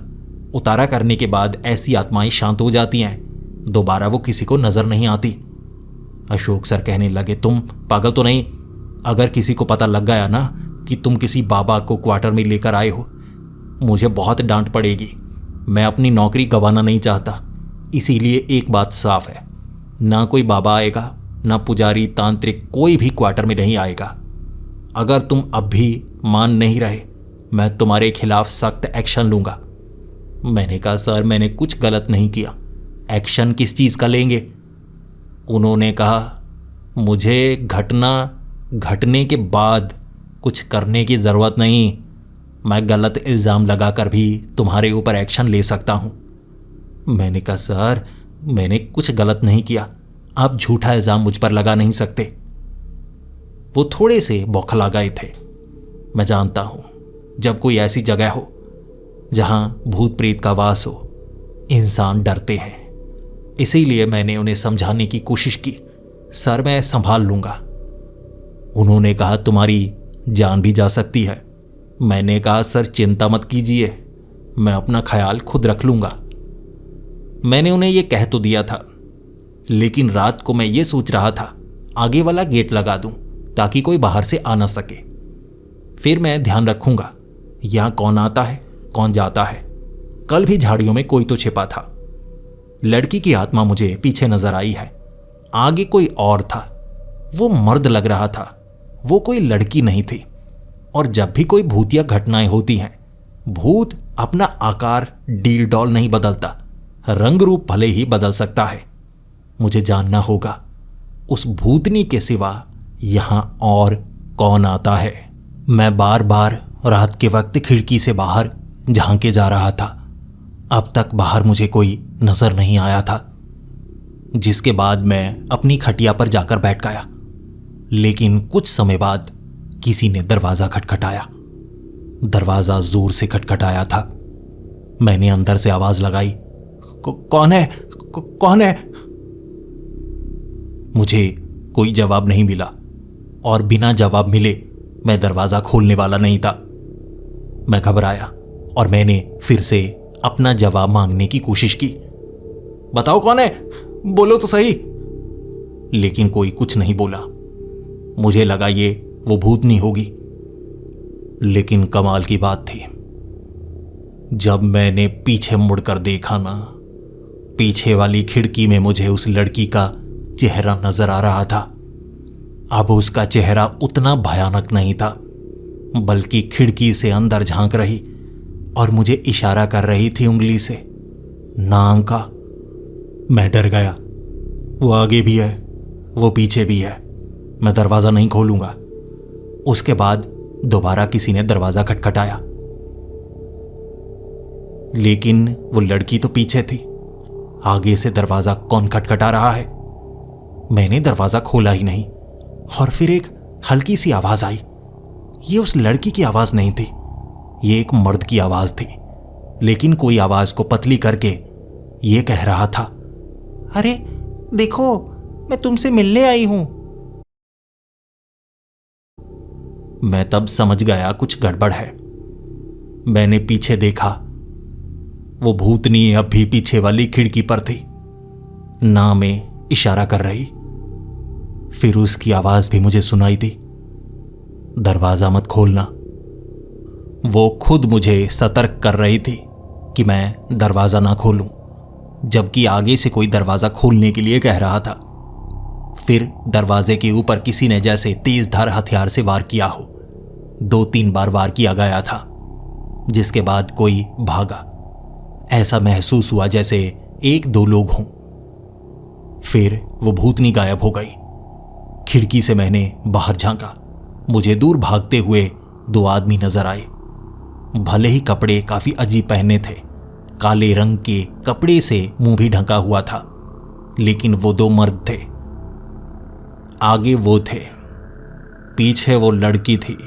उतारा करने के बाद ऐसी आत्माएं शांत हो जाती हैं, दोबारा वो किसी को नजर नहीं आती। अशोक सर कहने लगे, तुम पागल तो नहीं? अगर किसी को पता लग गया ना कि तुम किसी बाबा को क्वार्टर में लेकर आए हो, मुझे बहुत डांट पड़ेगी। मैं अपनी नौकरी गंवाना नहीं चाहता, इसीलिए एक बात साफ है, ना कोई बाबा आएगा, ना पुजारी तांत्रिक, कोई भी क्वार्टर में नहीं आएगा। अगर तुम अब भी मान नहीं रहे, मैं तुम्हारे खिलाफ सख्त एक्शन लूंगा। मैंने कहा, सर मैंने कुछ गलत नहीं किया। एक्शन किस चीज़ का लेंगे? उन्होंने कहा, मुझे घटना घटने के बाद कुछ करने की ज़रूरत नहीं। मैं गलत इल्ज़ाम लगाकर भी तुम्हारे ऊपर एक्शन ले सकता हूँ। मैंने कहा, सर मैंने कुछ गलत नहीं किया, आप झूठा इल्ज़ाम मुझ पर लगा नहीं सकते। वो थोड़े से बौखला गए थे। मैं जानता हूँ, जब कोई ऐसी जगह हो जहाँ भूत प्रेत का वास हो, इंसान डरते हैं। इसीलिए मैंने उन्हें समझाने की कोशिश की, सर मैं संभाल लूँगा। उन्होंने कहा, तुम्हारी जान भी जा सकती है। मैंने कहा, सर चिंता मत कीजिए, मैं अपना ख्याल खुद रख लूंगा। मैंने उन्हें यह कह तो दिया था, लेकिन रात को मैं ये सोच रहा था आगे वाला गेट लगा दूं ताकि कोई बाहर से आ ना सके। फिर मैं ध्यान रखूंगा यहां कौन आता है कौन जाता है। कल भी झाड़ियों में कोई तो छिपा था। लड़की की आत्मा मुझे पीछे नजर आई है। आगे कोई और था। वो मर्द लग रहा था, वो कोई लड़की नहीं थी। और जब भी कोई भूतिया घटनाएं होती हैं, भूत अपना आकार डील डॉल नहीं बदलता, रंग रूप भले ही बदल सकता है। मुझे जानना होगा उस भूतनी के सिवा यहां और कौन आता है। मैं बार बार रात के वक्त खिड़की से बाहर झांके जा रहा था। अब तक बाहर मुझे कोई नजर नहीं आया था, जिसके बाद मैं अपनी खटिया पर जाकर बैठ गया। लेकिन कुछ समय बाद किसी ने दरवाजा खटखटाया। दरवाजा जोर से खटखटाया था। मैंने अंदर से आवाज लगाई, कौन है? कौन है? मुझे कोई जवाब नहीं मिला और बिना जवाब मिले मैं दरवाजा खोलने वाला नहीं था। मैं घबराया और मैंने फिर से अपना जवाब मांगने की कोशिश की। बताओ कौन है, बोलो तो सही। लेकिन कोई कुछ नहीं बोला। मुझे लगा ये वो भूतनी होगी। लेकिन कमाल की बात थी, जब मैंने पीछे मुड़कर देखा ना, पीछे वाली खिड़की में मुझे उस लड़की का चेहरा नजर आ रहा था। अब उसका चेहरा उतना भयानक नहीं था, बल्कि खिड़की से अंदर झांक रही और मुझे इशारा कर रही थी उंगली से, नाम का। मैं डर गया। वो आगे भी है, वो पीछे भी है। मैं दरवाजा नहीं खोलूंगा। उसके बाद दोबारा किसी ने दरवाजा खटखटाया, लेकिन वो लड़की तो पीछे थी। आगे से दरवाजा कौन खटखटा रहा है? मैंने दरवाजा खोला ही नहीं और फिर एक हल्की सी आवाज आई। ये उस लड़की की आवाज नहीं थी, ये एक मर्द की आवाज थी। लेकिन कोई आवाज को पतली करके ये कह रहा था, अरे देखो, मैं तुमसे मिलने आई हूं। मैं तब समझ गया कुछ गड़बड़ है। मैंने पीछे देखा, वो भूतनी अब भी पीछे वाली खिड़की पर थी, ना में इशारा कर रही। फिर उसकी आवाज भी मुझे सुनाई दी, दरवाजा मत खोलना। वो खुद मुझे सतर्क कर रही थी कि मैं दरवाजा ना खोलूं, जबकि आगे से कोई दरवाजा खोलने के लिए कह रहा था। फिर दरवाजे के ऊपर किसी ने जैसे तेज धार हथियार से वार किया हो। 2-3 बार वार किया गया था, जिसके बाद कोई भागा। ऐसा महसूस हुआ जैसे 1-2 लोग हों। फिर वो भूतनी गायब हो गई। खिड़की से मैंने बाहर झांका। मुझे दूर भागते हुए 2 आदमी नजर आए। भले ही कपड़े काफी अजीब पहने थे, काले रंग के कपड़े से मुंह भी ढका हुआ था, लेकिन वो 2 मर्द थे। आगे वो थे, पीछे वो लड़की थी।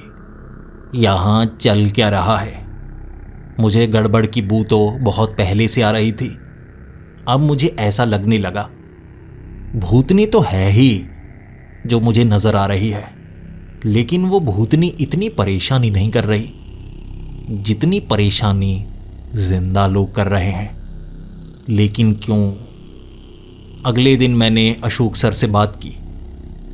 यहां चल क्या रहा है? मुझे गड़बड़ की बू तो बहुत पहले से आ रही थी। अब मुझे ऐसा लगने लगा भूतनी तो है ही जो मुझे नजर आ रही है, लेकिन वो भूतनी इतनी परेशानी नहीं कर रही जितनी परेशानी जिंदा लोग कर रहे हैं। लेकिन क्यों? अगले दिन मैंने अशोक सर से बात की।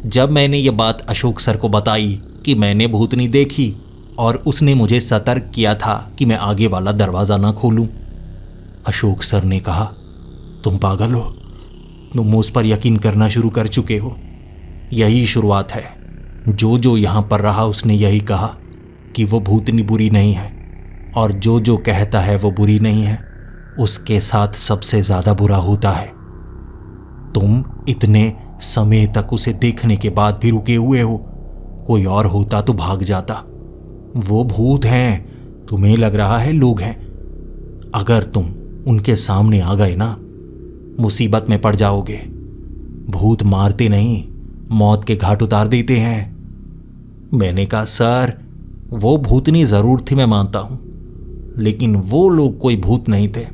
जब मैंने ये बात अशोक सर को बताई कि मैंने भूतनी देखी और उसने मुझे सतर्क किया था कि मैं आगे वाला दरवाज़ा ना खोलूं, अशोक सर ने कहा, तुम पागल हो, तुम मुझ पर यकीन करना शुरू कर चुके हो। यही शुरुआत है। जो यहाँ पर रहा उसने यही कहा कि वो भूतनी बुरी नहीं है, और जो कहता है वो बुरी नहीं है, उसके साथ सबसे ज़्यादा बुरा होता है। तुम इतने समय तक उसे देखने के बाद भी रुके हुए हो। कोई और होता तो भाग जाता। वो भूत हैं, तुम्हें लग रहा है लोग हैं। अगर तुम उनके सामने आ गए ना, मुसीबत में पड़ जाओगे। भूत मारते नहीं, मौत के घाट उतार देते हैं। मैंने कहा, सर वो भूतनी जरूर थी, मैं मानता हूं, लेकिन वो लोग कोई भूत नहीं थे।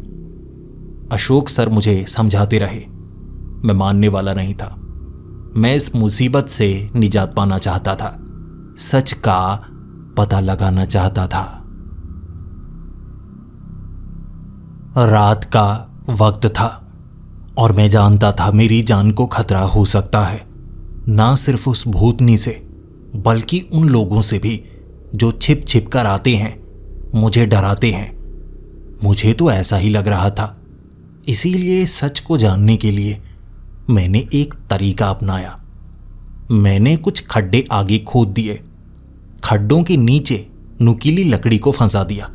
अशोक सर मुझे समझाते रहे। मैं मानने वाला नहीं था। मैं इस मुसीबत से निजात पाना चाहता था, सच का पता लगाना चाहता था। रात का वक्त था और मैं जानता था मेरी जान को खतरा हो सकता है, ना सिर्फ उस भूतनी से बल्कि उन लोगों से भी जो छिप छिप कर आते हैं, मुझे डराते हैं। मुझे तो ऐसा ही लग रहा था। इसीलिए सच को जानने के लिए मैंने एक तरीका अपनाया। मैंने कुछ खड्डे आगे खोद दिए, खड्डों के नीचे नुकीली लकड़ी को फंसा दिया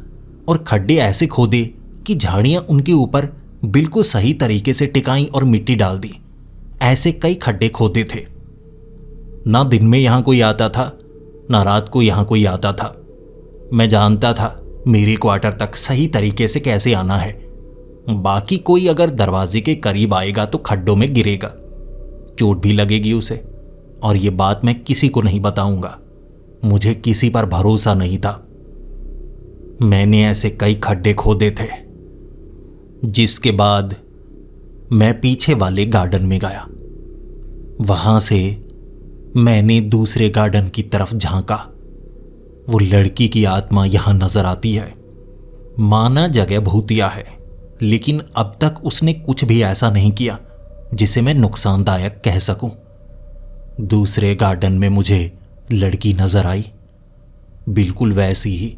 और खड्डे ऐसे खोदे कि झाड़ियां उनके ऊपर बिल्कुल सही तरीके से टिकाई और मिट्टी डाल दी। ऐसे कई खड्डे खोदे थे। ना दिन में यहां कोई आता था, ना रात को यहां कोई आता था। मैं जानता था मेरे क्वार्टर तक सही तरीके से कैसे आना है। बाकी कोई अगर दरवाजे के करीब आएगा तो खड्डों में गिरेगा, चोट भी लगेगी उसे, और ये बात मैं किसी को नहीं बताऊंगा। मुझे किसी पर भरोसा नहीं था। मैंने ऐसे कई खड्डे खोदे थे, जिसके बाद मैं पीछे वाले गार्डन में गया। वहां से मैंने दूसरे गार्डन की तरफ झांका। वो लड़की की आत्मा यहां नजर आती है। माना जगह भूतिया है, लेकिन अब तक उसने कुछ भी ऐसा नहीं किया जिसे मैं नुकसानदायक कह सकूं। दूसरे गार्डन में मुझे लड़की नजर आई, बिल्कुल वैसी ही,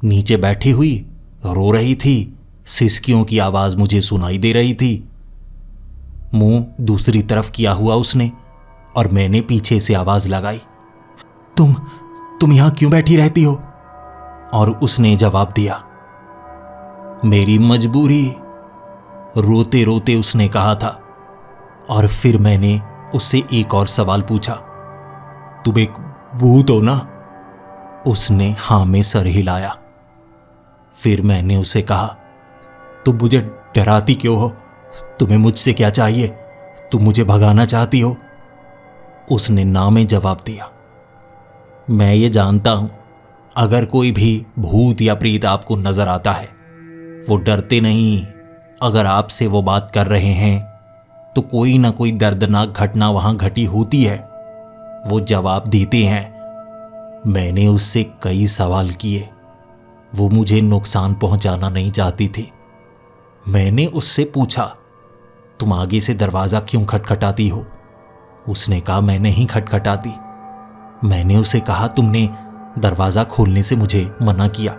नीचे बैठी हुई रो रही थी। सिसकियों की आवाज मुझे सुनाई दे रही थी। मुंह दूसरी तरफ किया हुआ उसने, और मैंने पीछे से आवाज लगाई, तुम यहां क्यों बैठी रहती हो? और उसने जवाब दिया, मेरी मजबूरी। रोते रोते उसने कहा था। और फिर मैंने उससे एक और सवाल पूछा, तुम एक भूत हो ना? उसने हां में सर हिलाया। फिर मैंने उसे कहा, तुम मुझे डराती क्यों हो? तुम्हें मुझसे क्या चाहिए? तुम मुझे भगाना चाहती हो? उसने ना में जवाब दिया। मैं ये जानता हूं, अगर कोई भी भूत या प्रेत आपको नजर आता है, वो डरते नहीं। अगर आपसे वो बात कर रहे हैं तो कोई ना कोई दर्दनाक घटना वहां घटी होती है। वो जवाब देते हैं। मैंने उससे कई सवाल किए। वो मुझे नुकसान पहुंचाना नहीं चाहती थी। मैंने उससे पूछा, तुम आगे से दरवाजा क्यों खटखटाती हो? उसने कहा, मैं नहीं खटखटाती। मैंने उसे कहा, तुमने दरवाजा खोलने से मुझे मना किया।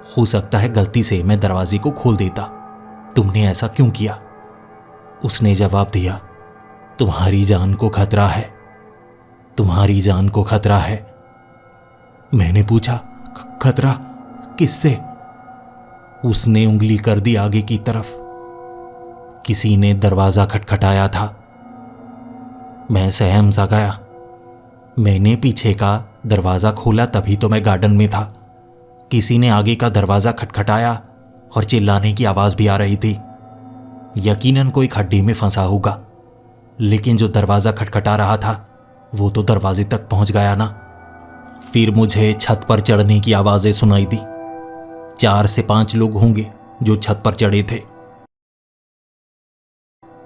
हो सकता है गलती से मैं दरवाजे को खोल देता। तुमने ऐसा क्यों किया? उसने जवाब दिया, तुम्हारी जान को खतरा है, तुम्हारी जान को खतरा है। मैंने पूछा, खतरा किससे? उसने उंगली कर दी आगे की तरफ। किसी ने दरवाजा खटखटाया था। मैं सहम सा गया। मैंने पीछे का दरवाजा खोला, तभी तो मैं गार्डन में था। किसी ने आगे का दरवाजा खटखटाया और चिल्लाने की आवाज भी आ रही थी। यकीनन कोई खड्डे में फंसा होगा, लेकिन जो दरवाजा खटखटा रहा था वो तो दरवाजे तक पहुंच गया ना। फिर मुझे छत पर चढ़ने की आवाजें सुनाई दी। 4 से 5 लोग होंगे जो छत पर चढ़े थे।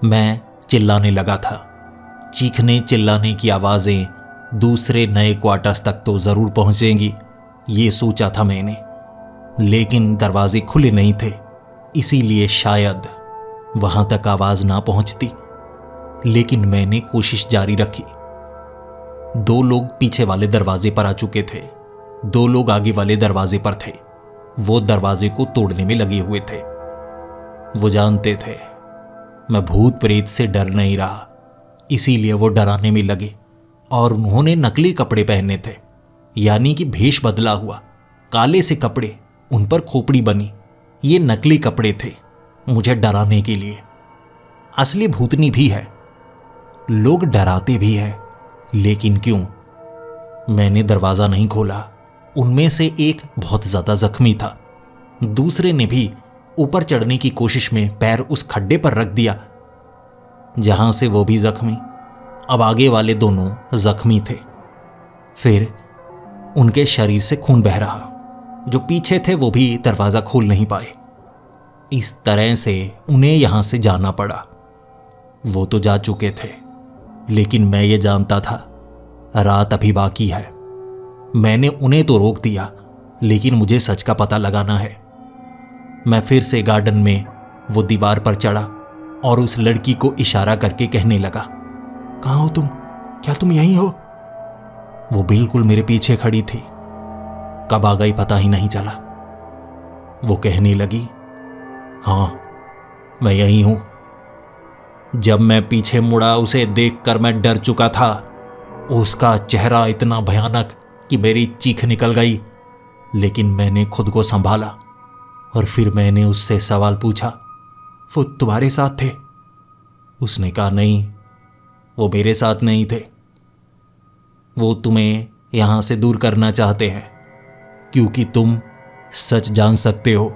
मैं चिल्लाने लगा था। चीखने चिल्लाने की आवाजें दूसरे नए क्वार्टर्स तक तो जरूर पहुंचेंगी, ये सोचा था मैंने। लेकिन दरवाजे खुले नहीं थे, इसीलिए शायद वहां तक आवाज ना पहुंचती। लेकिन मैंने कोशिश जारी रखी। 2 लोग पीछे वाले दरवाजे पर आ चुके थे, 2 लोग आगे वाले दरवाजे पर थे। वो दरवाजे को तोड़ने में लगे हुए थे। वो जानते थे मैं भूत प्रेत से डर नहीं रहा, इसीलिए वो डराने में लगे। और उन्होंने नकली कपड़े पहने थे, यानी कि भेष बदला हुआ, काले से कपड़े, उन पर खोपड़ी बनी। ये नकली कपड़े थे मुझे डराने के लिए। असली भूतनी भी है, लोग डराते भी हैं, लेकिन क्यों? मैंने दरवाजा नहीं खोला। उनमें से एक बहुत ज्यादा जख्मी था। दूसरे ने भी ऊपर चढ़ने की कोशिश में पैर उस खड्डे पर रख दिया जहां से वो भी जख्मी। अब आगे वाले दोनों जख्मी थे। फिर उनके शरीर से खून बह रहा। जो पीछे थे वो भी दरवाजा खोल नहीं पाए। इस तरह से उन्हें यहां से जाना पड़ा। वो तो जा चुके थे, लेकिन मैं ये जानता था रात अभी बाकी है। मैंने उन्हें तो रोक दिया, लेकिन मुझे सच का पता लगाना है। मैं फिर से गार्डन में वो दीवार पर चढ़ा और उस लड़की को इशारा करके कहने लगा, कहाँ हो तुम? क्या तुम यहीं हो? वो बिल्कुल मेरे पीछे खड़ी थी। कब आ गई पता ही नहीं चला। वो कहने लगी, हाँ मैं यहीं हूं। जब मैं पीछे मुड़ा उसे देखकर मैं डर चुका था। उसका चेहरा इतना भयानक कि मेरी चीख निकल गई, लेकिन मैंने खुद को संभाला और फिर मैंने उससे सवाल पूछा, वो तुम्हारे साथ थे? उसने कहा, नहीं, वो मेरे साथ नहीं थे। वो तुम्हें यहां से दूर करना चाहते हैं क्योंकि तुम सच जान सकते हो।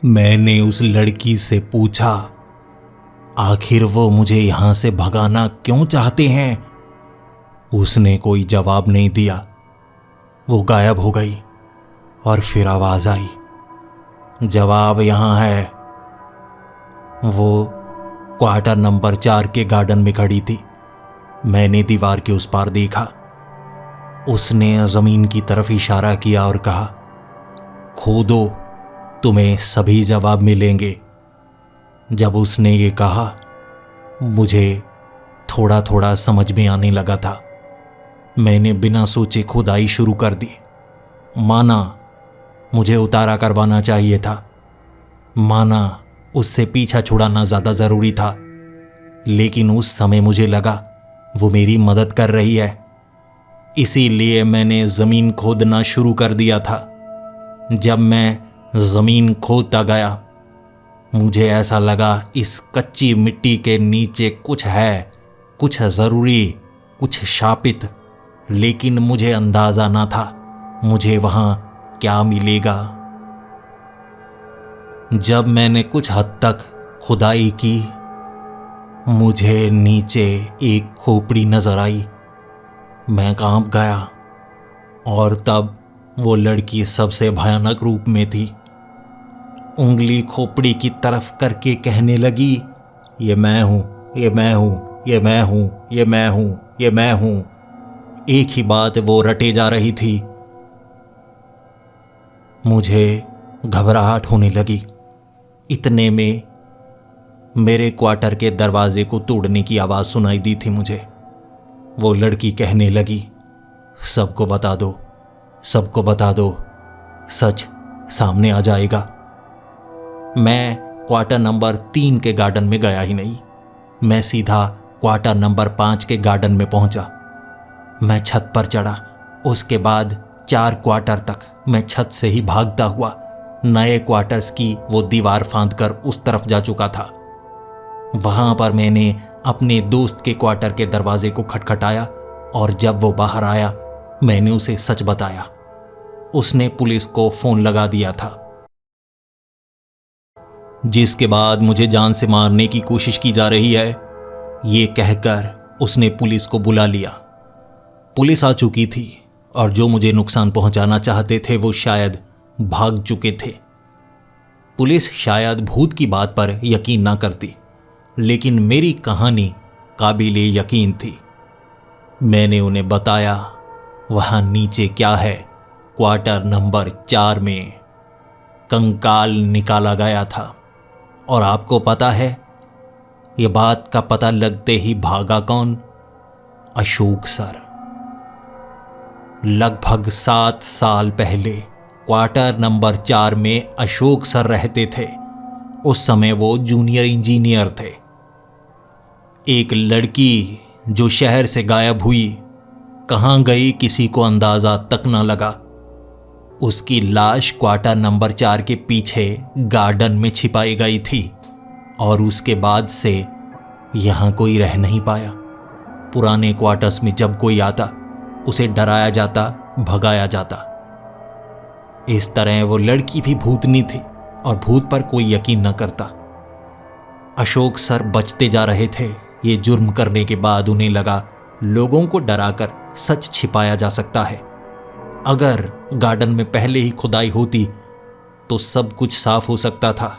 मैंने उस लड़की से पूछा, आखिर वो मुझे यहां से भगाना क्यों चाहते हैं? उसने कोई जवाब नहीं दिया। वो गायब हो गई और फिर आवाज आई, जवाब यहां है। वो क्वार्टर नंबर 4 के गार्डन में खड़ी थी। मैंने दीवार के उस पार देखा। उसने जमीन की तरफ इशारा किया और कहा, खोदो, तुम्हें सभी जवाब मिलेंगे। जब उसने ये कहा, मुझे थोड़ा थोड़ा समझ में आने लगा था। मैंने बिना सोचे खुदाई शुरू कर दी। माना मुझे उतारा करवाना चाहिए था, माना उससे पीछा छुड़ाना ज्यादा जरूरी था, लेकिन उस समय मुझे लगा वो मेरी मदद कर रही है, इसीलिए मैंने जमीन खोदना शुरू कर दिया था। जब मैं जमीन खोदता गया, मुझे ऐसा लगा इस कच्ची मिट्टी के नीचे कुछ है, कुछ जरूरी, कुछ शापित, लेकिन मुझे अंदाजा ना था मुझे वहां क्या मिलेगा। जब मैंने कुछ हद तक खुदाई की, मुझे नीचे एक खोपड़ी नजर आई। मैं कांप गया और तब वो लड़की सबसे भयानक रूप में थी। उंगली खोपड़ी की तरफ करके कहने लगी, ये मैं हूं, ये मैं हूं, ये मैं हूं, ये मैं हूं, ये मैं हूं। एक ही बात वो रटे जा रही थी। मुझे घबराहट होने लगी। इतने में मेरे क्वार्टर के दरवाजे को तोड़ने की आवाज सुनाई दी थी मुझे। वो लड़की कहने लगी, सबको बता दो, सबको बता दो, सच सामने आ जाएगा। मैं क्वार्टर नंबर 3 के गार्डन में गया ही नहीं। मैं सीधा क्वार्टर नंबर 5 के गार्डन में पहुंचा। मैं छत पर चढ़ा। उसके बाद 4 क्वार्टर तक मैं छत से ही भागता हुआ नए क्वार्टर्स की वो दीवार फांद कर उस तरफ जा चुका था। वहां पर मैंने अपने दोस्त के क्वार्टर के दरवाजे को खटखटाया और जब वो बाहर आया, मैंने उसे सच बताया। उसने पुलिस को फोन लगा दिया था, जिसके बाद मुझे जान से मारने की कोशिश की जा रही है, ये कहकर उसने पुलिस को बुला लिया। पुलिस आ चुकी थी और जो मुझे नुकसान पहुंचाना चाहते थे वो शायद भाग चुके थे। पुलिस शायद भूत की बात पर यकीन ना करती, लेकिन मेरी कहानी काबिले यकीन थी। मैंने उन्हें बताया वहां नीचे क्या है। क्वार्टर नंबर 4 में कंकाल निकाला गया था। और आपको पता है ये बात का पता लगते ही भागा कौन? अशोक सर। लगभग 7 साल पहले क्वार्टर नंबर 4 में अशोक सर रहते थे। उस समय वो जूनियर इंजीनियर थे। एक लड़की जो शहर से गायब हुई, कहां गई किसी को अंदाजा तक न लगा। उसकी लाश क्वार्टर नंबर 4 के पीछे गार्डन में छिपाई गई थी और उसके बाद से यहां कोई रह नहीं पाया। पुराने क्वार्टर्स में जब कोई आता, उसे डराया जाता, भगाया जाता। इस तरह वो लड़की भी भूतनी थी और भूत पर कोई यकीन न करता। अशोक सर बचते जा रहे थे। ये जुर्म करने के बाद उन्हें लगा लोगों को डराकर सच छिपाया जा सकता है। अगर गार्डन में पहले ही खुदाई होती तो सब कुछ साफ हो सकता था,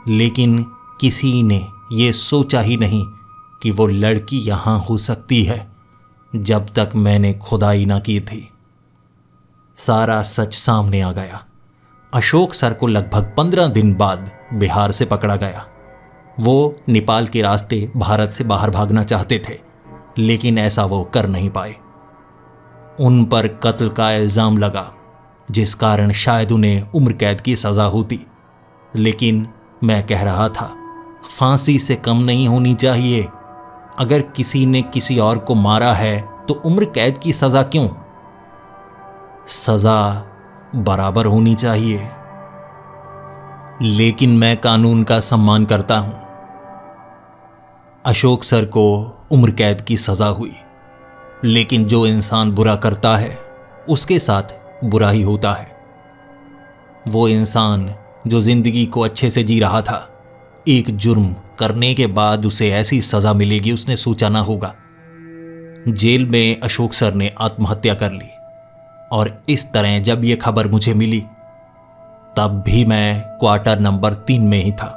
लेकिन किसी ने ये सोचा ही नहीं कि वो लड़की यहां हो सकती है जब तक मैंने खुदाई ना की थी। सारा सच सामने आ गया। अशोक सर को लगभग 15 दिन बाद बिहार से पकड़ा गया। वो नेपाल के रास्ते भारत से बाहर भागना चाहते थे, लेकिन ऐसा वो कर नहीं पाए। उन पर कत्ल का इल्ज़ाम लगा, जिस कारण शायद उन्हें उम्र कैद की सज़ा होती। लेकिन मैं कह रहा था, फांसी से कम नहीं होनी चाहिए। अगर किसी ने किसी और को मारा है तो उम्र कैद की सज़ा क्यों? सज़ा बराबर होनी चाहिए। लेकिन मैं कानून का सम्मान करता हूं। अशोक सर को उम्र कैद की सज़ा हुई, लेकिन जो इंसान बुरा करता है उसके साथ बुरा ही होता है। वो इंसान जो जिंदगी को अच्छे से जी रहा था, एक जुर्म करने के बाद उसे ऐसी सज़ा मिलेगी उसने सोचा ना होगा। जेल में अशोक सर ने आत्महत्या कर ली, और इस तरह जब यह खबर मुझे मिली तब भी मैं क्वार्टर नंबर 3 में ही था।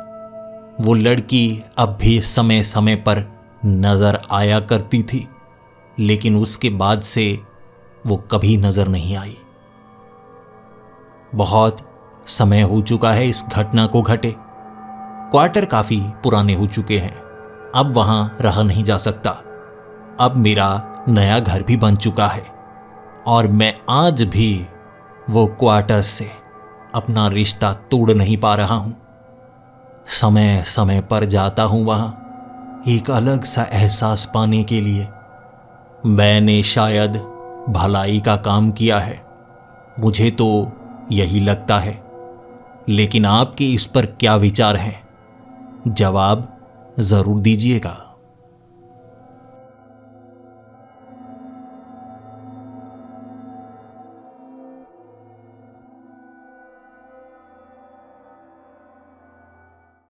वो लड़की अब भी समय समय पर नज़र आया करती थी, लेकिन उसके बाद से वो कभी नज़र नहीं आई। बहुत समय हो चुका है इस घटना को घटे। क्वार्टर काफ़ी पुराने हो चुके हैं, अब वहाँ रहा नहीं जा सकता। अब मेरा नया घर भी बन चुका है, और मैं आज भी वो क्वार्टर से अपना रिश्ता तोड़ नहीं पा रहा हूँ। समय समय पर जाता हूँ वहाँ, एक अलग सा एहसास पाने के लिए। मैंने शायद भलाई का काम किया है, मुझे तो यही लगता है। लेकिन आपके इस पर क्या विचार हैं? जवाब ज़रूर दीजिएगा।